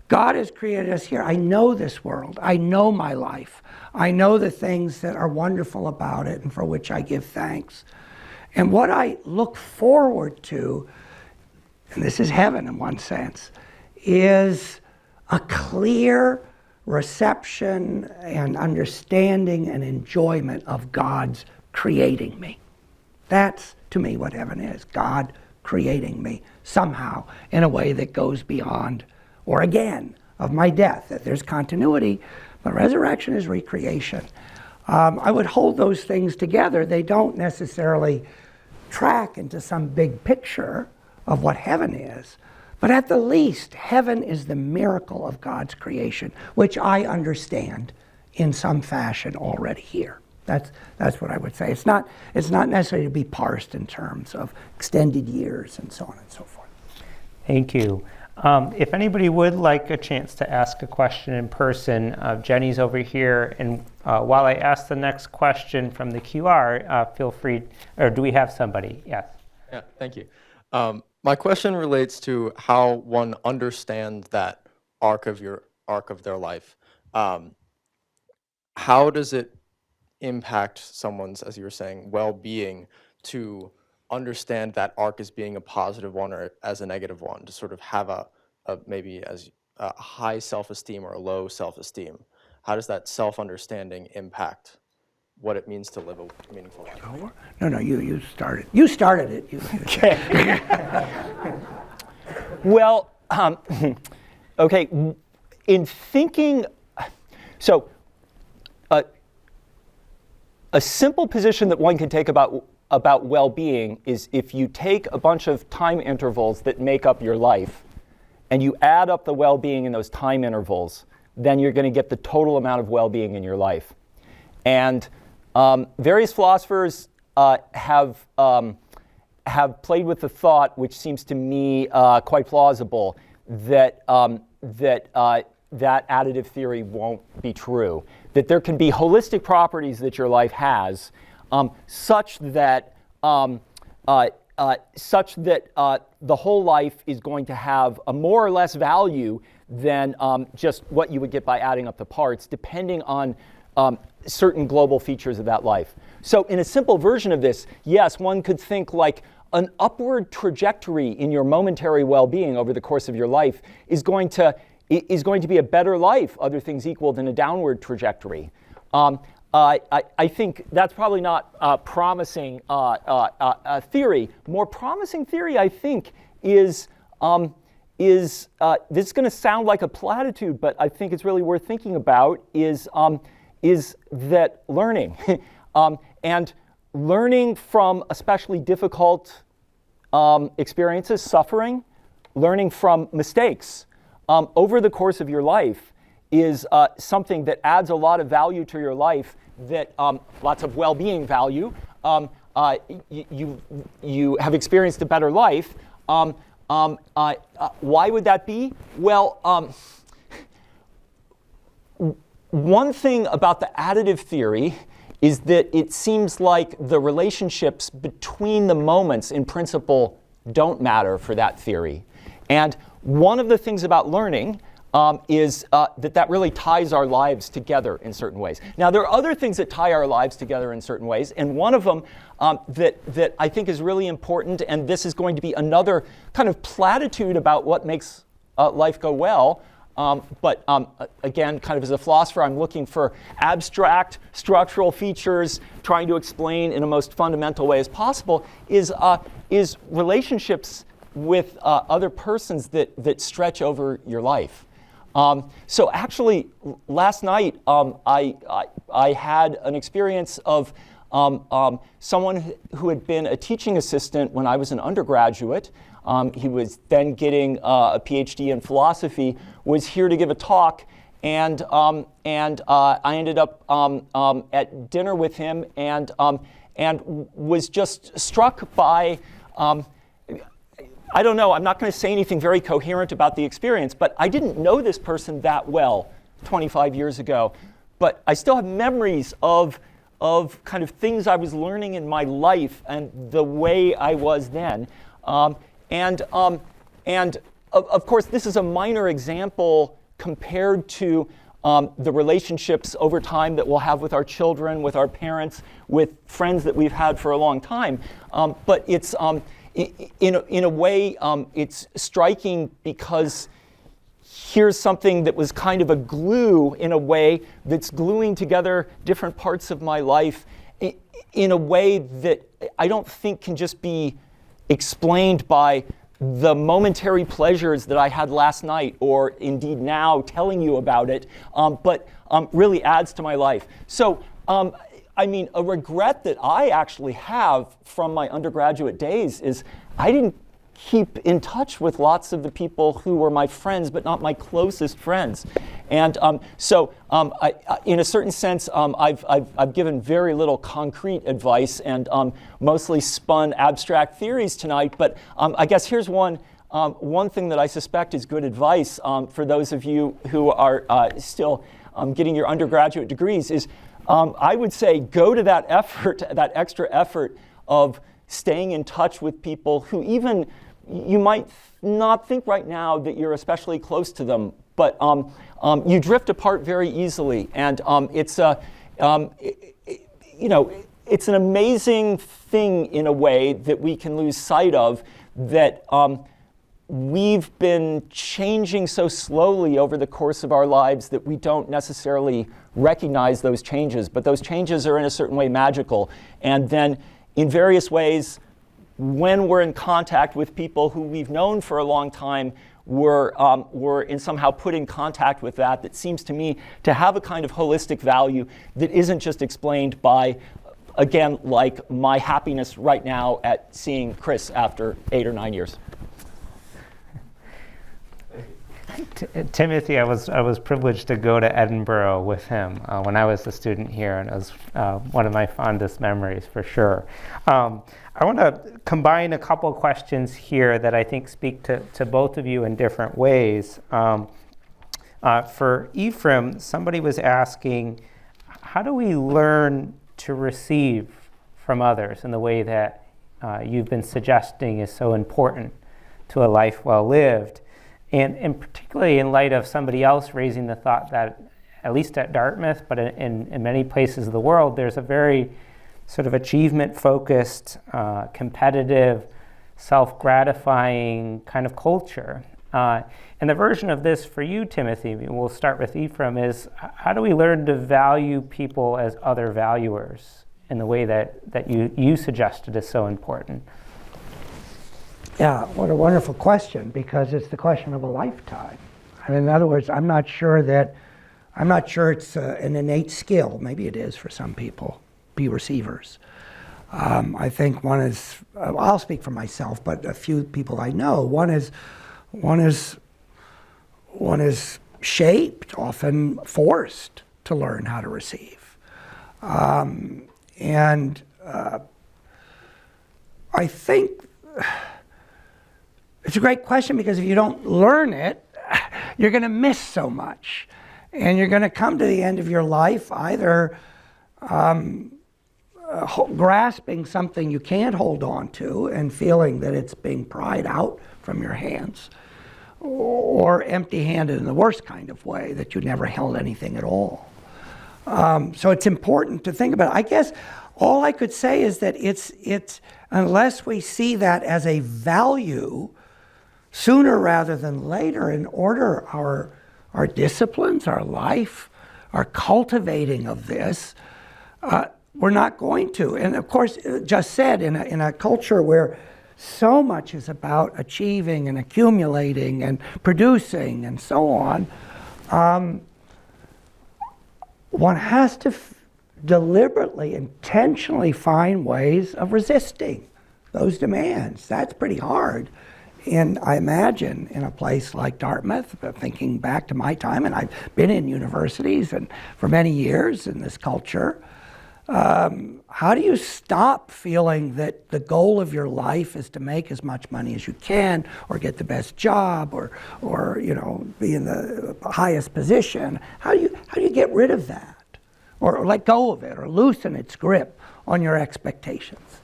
God has created us here. I know this world. I know my life. I know the things that are wonderful about it and for which I give thanks. And what I look forward to, and this is heaven in one sense, is a clear reception and understanding and enjoyment of God's creating me. That's, to me, what heaven is. God creating me somehow in a way that goes beyond or again of my death. That there's continuity, but resurrection is recreation. I would hold those things together. They don't necessarily track into some big picture of what heaven is. But at the least, heaven is the miracle of God's creation, which I understand in some fashion already here. That's what I would say. It's not necessarily to be parsed in terms of extended years and so on and so forth. Thank you. If anybody would like a chance to ask a question in person, Jenny's over here. And while I ask the next question from the QR, feel free, or do we have somebody? Yes. Yeah, thank you. My question relates to how one understands that arc of their life. How does it impact someone's, as you were saying, well-being to understand that arc as being a positive one or as a negative one, to sort of have a maybe as a high self-esteem or a low self-esteem? How does that self-understanding impact what it means to live a meaningful life? No, you started. You started it. Okay. Well, okay. In thinking, so a simple position that one can take about well-being is if you take a bunch of time intervals that make up your life, and you add up the well-being in those time intervals, then you're going to get the total amount of well-being in your life. And various philosophers have played with the thought, which seems to me quite plausible, that that additive theory won't be true. That there can be holistic properties that your life has, such that the whole life is going to have a more or less value than just what you would get by adding up the parts, depending on certain global features of that life. So in a simple version of this, yes, one could think like an upward trajectory in your momentary well-being over the course of your life is going to be a better life, other things equal, than a downward trajectory. I think that's probably not a promising theory. More promising theory, I think, is this is going to sound like a platitude, but I think it's really worth thinking about, is that learning, and learning from especially difficult experiences, suffering, learning from mistakes over the course of your life is something that adds a lot of value to your life, that lots of well-being value. You have experienced a better life. Why would that be? Well, one thing about the additive theory is that it seems like the relationships between the moments, in principle, don't matter for that theory. And one of the things about learning is that really ties our lives together in certain ways. Now, there are other things that tie our lives together in certain ways, and one of them that I think is really important, and this is going to be another kind of platitude about what makes life go well, but again, kind of as a philosopher, I'm looking for abstract structural features, trying to explain in a most fundamental way as possible, is relationships with other persons that stretch over your life. So actually, last night I had an experience of someone who had been a teaching assistant when I was an undergraduate. He was then getting a PhD in philosophy, was here to give a talk, and I ended up at dinner with him and was just struck by. I don't know, I'm not going to say anything very coherent about the experience, but I didn't know this person that well 25 years ago. But I still have memories of kind of things I was learning in my life and the way I was then. And of course, this is a minor example compared to the relationships over time that we'll have with our children, with our parents, with friends that we've had for a long time. But it's in a way, it's striking because here's something that was kind of a glue in a way that's gluing together different parts of my life in a way that I don't think can just be explained by the momentary pleasures that I had last night, or indeed now telling you about it, but really adds to my life. So, I mean, a regret that I actually have from my undergraduate days is I didn't keep in touch with lots of the people who were my friends, but not my closest friends. And so, in a certain sense, I've given very little concrete advice and mostly spun abstract theories tonight. But I guess here's one thing that I suspect is good advice for those of you who are still getting your undergraduate degrees is I would say go to that effort, that extra effort of staying in touch with people who even you might not think right now that you're especially close to them, but you drift apart very easily, and it's it's an amazing thing in a way that we can lose sight of, that we've been changing so slowly over the course of our lives that we don't necessarily recognize those changes. But those changes are in a certain way magical. And then in various ways, when we're in contact with people who we've known for a long time, we're in somehow put in contact with that seems to me to have a kind of holistic value that isn't just explained by, again, like my happiness right now at seeing Chris after 8 or 9 years. Timothy, I was privileged to go to Edinburgh with him when I was a student here, and it was one of my fondest memories for sure. I want to combine a couple of questions here that I think speak to both of you in different ways. For Ephraim, somebody was asking, how do we learn to receive from others in the way that you've been suggesting is so important to a life well lived? And particularly in light of somebody else raising the thought that, at least at Dartmouth, but in many places of the world, there's a very sort of achievement-focused, competitive, self-gratifying kind of culture. And the version of this for you, Timothy, we'll start with Ephraim, is how do we learn to value people as other valuers in the way that you suggested is so important? Yeah, what a wonderful question, because it's the question of a lifetime. I mean, in other words, I'm not sure it's an innate skill. Maybe it is for some people, be receivers. I think one is, I'll speak for myself, but a few people I know, one is shaped, often forced to learn how to receive. And I think it's a great question, because if you don't learn it, you're going to miss so much. And you're going to come to the end of your life either grasping something you can't hold on to and feeling that it's being pried out from your hands, or empty-handed in the worst kind of way, that you never held anything at all. So it's important to think about it. I guess all I could say is that it's unless we see that as a value sooner rather than later, and order our disciplines, our life, our cultivating of this, we're not going to. And of course, just said, in a culture where so much is about achieving and accumulating and producing and so on, one has to deliberately, intentionally find ways of resisting those demands. That's pretty hard. And I imagine in a place like Dartmouth, thinking back to my time, and I've been in universities and for many years in this culture, how do you stop feeling that the goal of your life is to make as much money as you can, or get the best job, or be in the highest position? How do you get rid of that, or let go of it, or loosen its grip on your expectations?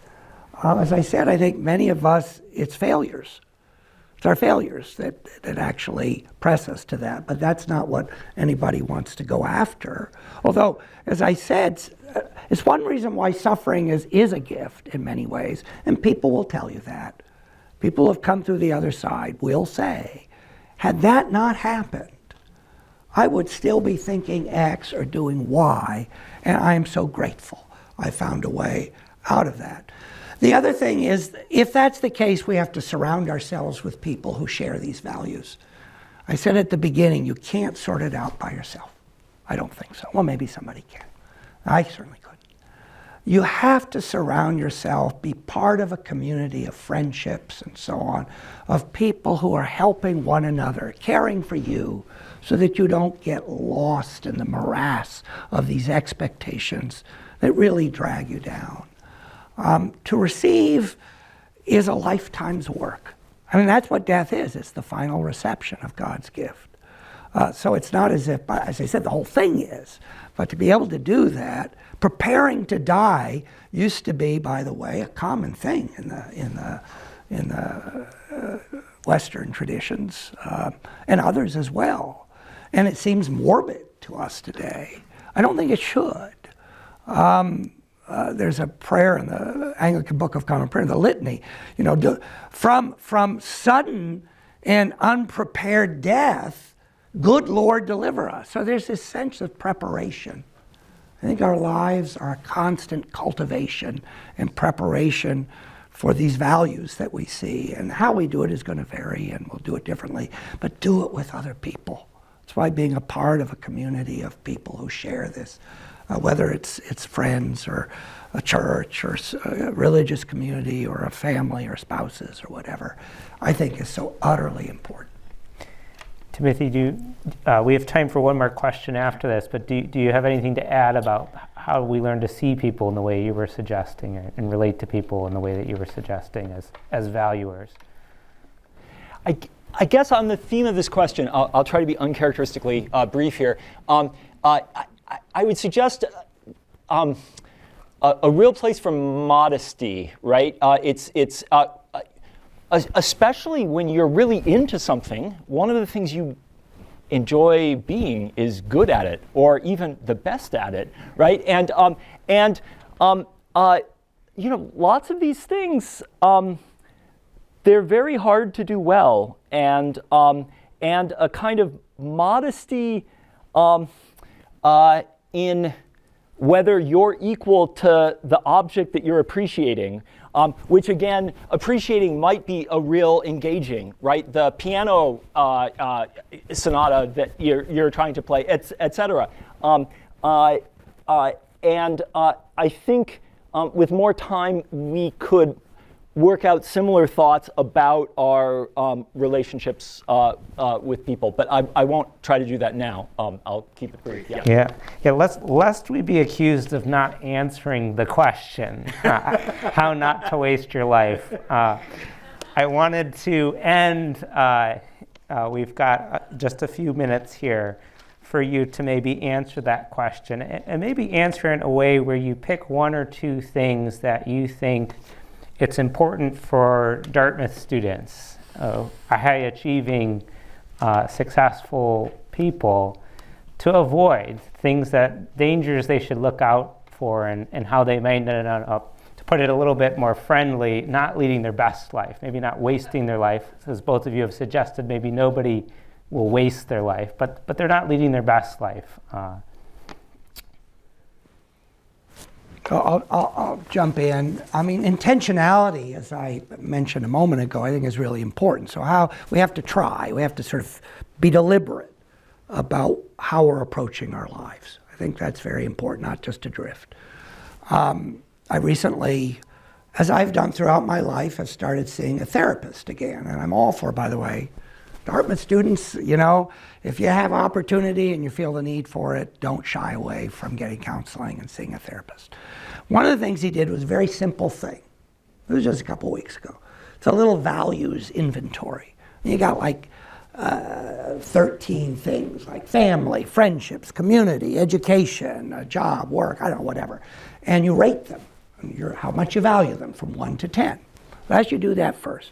As I said, I think many of us, it's failures. It's our failures that actually press us to that, but that's not what anybody wants to go after. Although, as I said, it's one reason why suffering is a gift in many ways, and people will tell you that. People who have come through the other side will say, had that not happened, I would still be thinking X or doing Y, and I am so grateful I found a way out of that. The other thing is, if that's the case, we have to surround ourselves with people who share these values. I said at the beginning, you can't sort it out by yourself. I don't think so. Well, maybe somebody can. I certainly couldn't. You have to surround yourself, be part of a community of friendships and so on, of people who are helping one another, caring for you, so that you don't get lost in the morass of these expectations that really drag you down. To receive is a lifetime's work. I mean, that's what death is. It's the final reception of God's gift. So it's not as if, as I said, the whole thing is. But to be able to do that, preparing to die used to be, by the way, a common thing in the Western traditions, and others as well. And it seems morbid to us today. I don't think it should. there's a prayer in the Anglican Book of Common Prayer, the Litany, you know, from sudden and unprepared death, good Lord, deliver us. So there's this sense of preparation. I think our lives are a constant cultivation and preparation for these values that we see. And how we do it is going to vary, and we'll do it differently, but do it with other people. That's why being a part of a community of people who share this, whether it's friends or a church or a religious community or a family or spouses or whatever, I think is so utterly important. Timothy, we have time for one more question after this, but do you have anything to add about how we learn to see people in the way you were suggesting and relate to people in the way that you were suggesting as valuers? I guess on the theme of this question, I'll try to be uncharacteristically brief here. I would suggest a real place for modesty, right? It's especially when you're really into something, one of the things you enjoy being is good at it, or even the best at it, right? And you know, lots of these things, they're very hard to do well, and a kind of modesty in whether you're equal to the object that you're appreciating, which again, appreciating might be a real engaging, right? The piano sonata that you're trying to play, et cetera. And I think with more time, we could work out similar thoughts about our relationships with people, but I won't try to do that now. I'll keep it brief. Yeah. Lest we be accused of not answering the question, how not to waste your life. I wanted to end. We've got just a few minutes here for you to maybe answer that question, and maybe answer in a way where you pick one or two things that you think it's important for Dartmouth students, high-achieving, successful people, to avoid dangers they should look out for, and how they may end up, to put it a little bit more friendly, not leading their best life, maybe not wasting their life, as both of you have suggested. Maybe nobody will waste their life, but they're not leading their best life. I'll jump in. I mean, intentionality, as I mentioned a moment ago, I think is really important. So we have to sort of be deliberate about how we're approaching our lives. I think that's very important, not just to drift. I recently, as I've done throughout my life, have started seeing a therapist again, and I'm all for, by the way, Dartmouth students, you know, if you have opportunity and you feel the need for it, don't shy away from getting counseling and seeing a therapist. One of the things he did was a very simple thing. It was just a couple weeks ago. It's a little values inventory. You got like 13 things, like family, friendships, community, education, job, work, I don't know, whatever. And you rate them, how much you value them from 1 to 10. Last you do that first.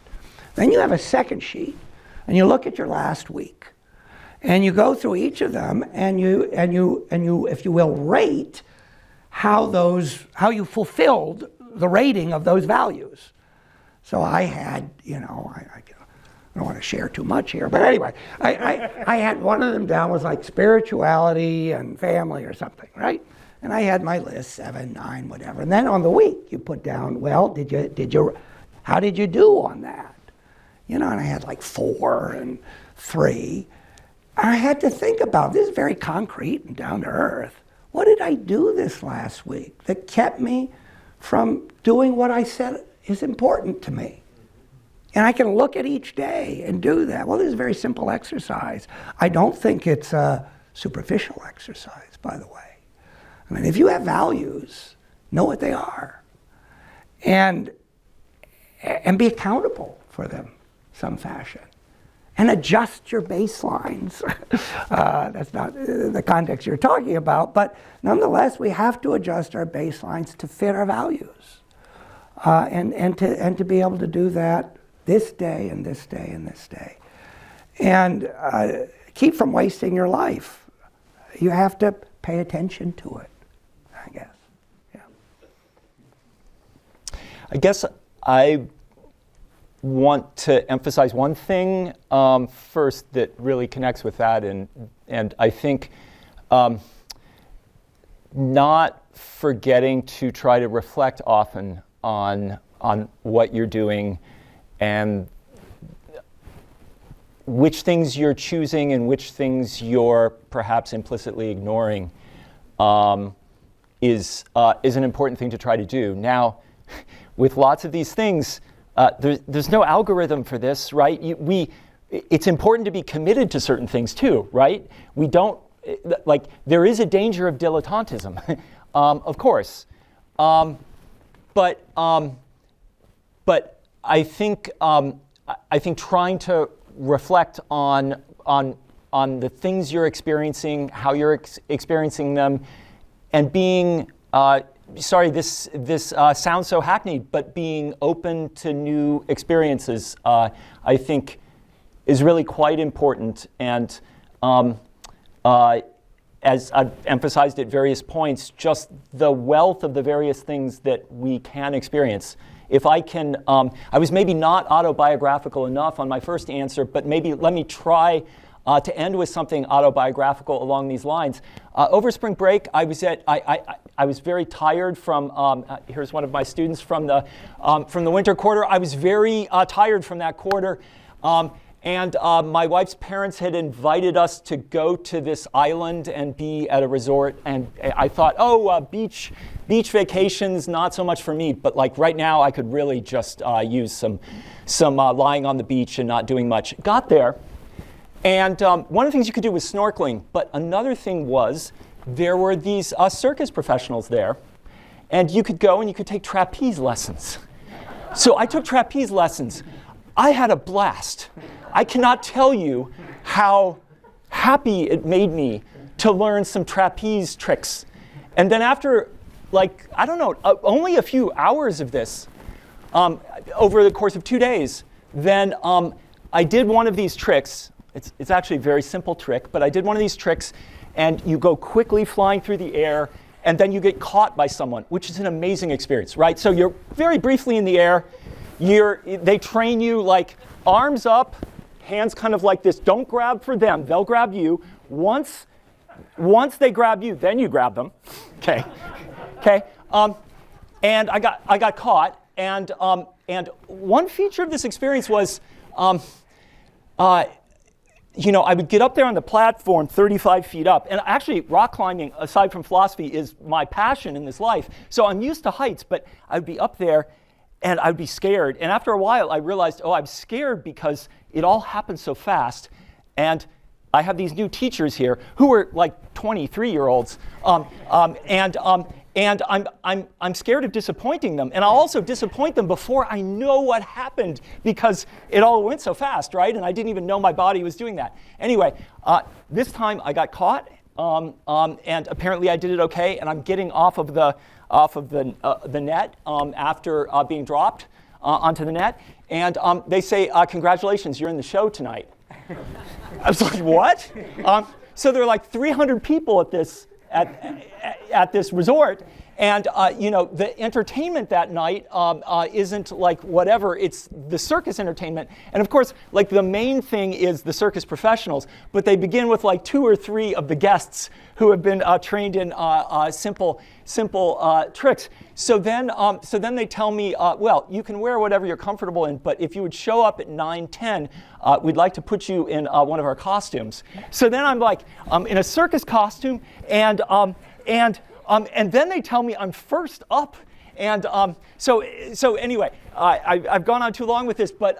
Then you have a second sheet, and you look at your last week, and you go through each of them, and you, if you will, rate how you fulfilled the rating of those values. So I had, you know, I don't want to share too much here, but anyway, I had one of them down was like spirituality and family or something, right? And I had my list, 7, 9, whatever. And then on the week, you put down, well, how did you do on that? You know, and I had like 4 and 3. And I had to think about, this is very concrete and down to earth. What did I do this last week that kept me from doing what I said is important to me? And I can look at each day and do that. Well, this is a very simple exercise. I don't think it's a superficial exercise, by the way. I mean, if you have values, know what they are. And be accountable for them some fashion. And adjust your baselines. That's not the context you're talking about, but nonetheless, we have to adjust our baselines to fit our values. And to be able to do that this day and this day and this day. And keep from wasting your life. You have to pay attention to it, I guess. Yeah. I guess I want to emphasize one thing first that really connects with that, and I think not forgetting to try to reflect often on what you're doing and which things you're choosing and which things you're perhaps implicitly ignoring is an important thing to try to do. Now, with lots of these things, there's no algorithm for this, right? It's important to be committed to certain things too, right? We don't, there is a danger of dilettantism, of course. But I think trying to reflect on the things you're experiencing, how you're experiencing them, and being sorry, this sounds so hackneyed, but being open to new experiences, I think, is really quite important. And as I've emphasized at various points, just the wealth of the various things that we can experience. If I can, I was maybe not autobiographical enough on my first answer, but maybe let me try to end with something autobiographical along these lines. Over spring break, I was very tired from. Here's one of my students from the winter quarter. I was very tired from that quarter, and my wife's parents had invited us to go to this island and be at a resort. And I thought, beach vacations, not so much for me. But like right now, I could really just use some lying on the beach and not doing much. Got there. And one of the things you could do was snorkeling, but another thing was there were these circus professionals there, and you could go and you could take trapeze lessons. So I took trapeze lessons. I had a blast. I cannot tell you how happy it made me to learn some trapeze tricks. And then after, only a few hours of this, over the course of 2 days, then I did one of these tricks. It's actually a very simple trick, but I did one of these tricks, and you go quickly flying through the air, and then you get caught by someone, which is an amazing experience, right? So you're very briefly in the air. They train you like arms up, hands kind of like this. Don't grab for them. They'll grab you. Once they grab you, then you grab them. Okay. And I got caught. And one feature of this experience was, I would get up there on the platform 35 feet up. And actually, rock climbing, aside from philosophy, is my passion in this life. So I'm used to heights, but I'd be up there and I'd be scared. And after a while, I realized, I'm scared because it all happened so fast. And I have these new teachers here who are like 23-year-olds. And I'm scared of disappointing them. And I'll also disappoint them before I know what happened because it all went so fast, right? And I didn't even know my body was doing that. Anyway, this time I got caught, and apparently I did it okay. And I'm getting off of the net after being dropped onto the net. And they say, congratulations, you're in the show tonight. I was like, what? So there are like 300 people at this resort, and the entertainment that night isn't like whatever, it's the circus entertainment. And of course, like the main thing is the circus professionals, but they begin with like 2 or 3 of the guests who have been trained in simple tricks. So then they tell me, well, you can wear whatever you're comfortable in, but if you would show up at 9:10, we'd like to put you in one of our costumes. So then I'm like, in a circus costume, and then they tell me I'm first up. And so anyway, I've gone on too long with this, but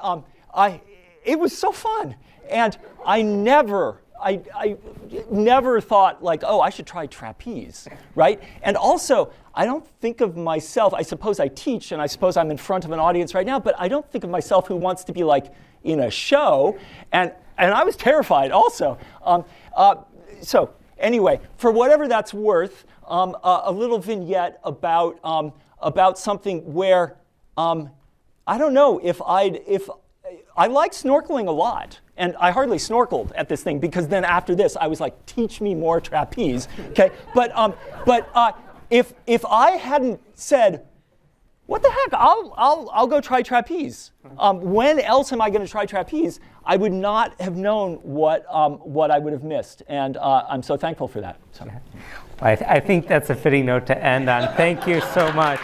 it was so fun. And I never thought like, I should try trapeze, right? And also, I don't think of myself, I suppose I teach, and I suppose I'm in front of an audience right now, but I don't think of myself who wants to be like in a show. And I was terrified also. So anyway, for whatever that's worth, a little vignette about something where I don't know if I like snorkeling a lot, and I hardly snorkeled at this thing because then after this I was like, teach me more trapeze, okay? But if I hadn't said, what the heck? I'll go try trapeze. When else am I going to try trapeze? I would not have known what I would have missed, and I'm so thankful for that. So. I think that's a fitting note to end on. Thank you so much.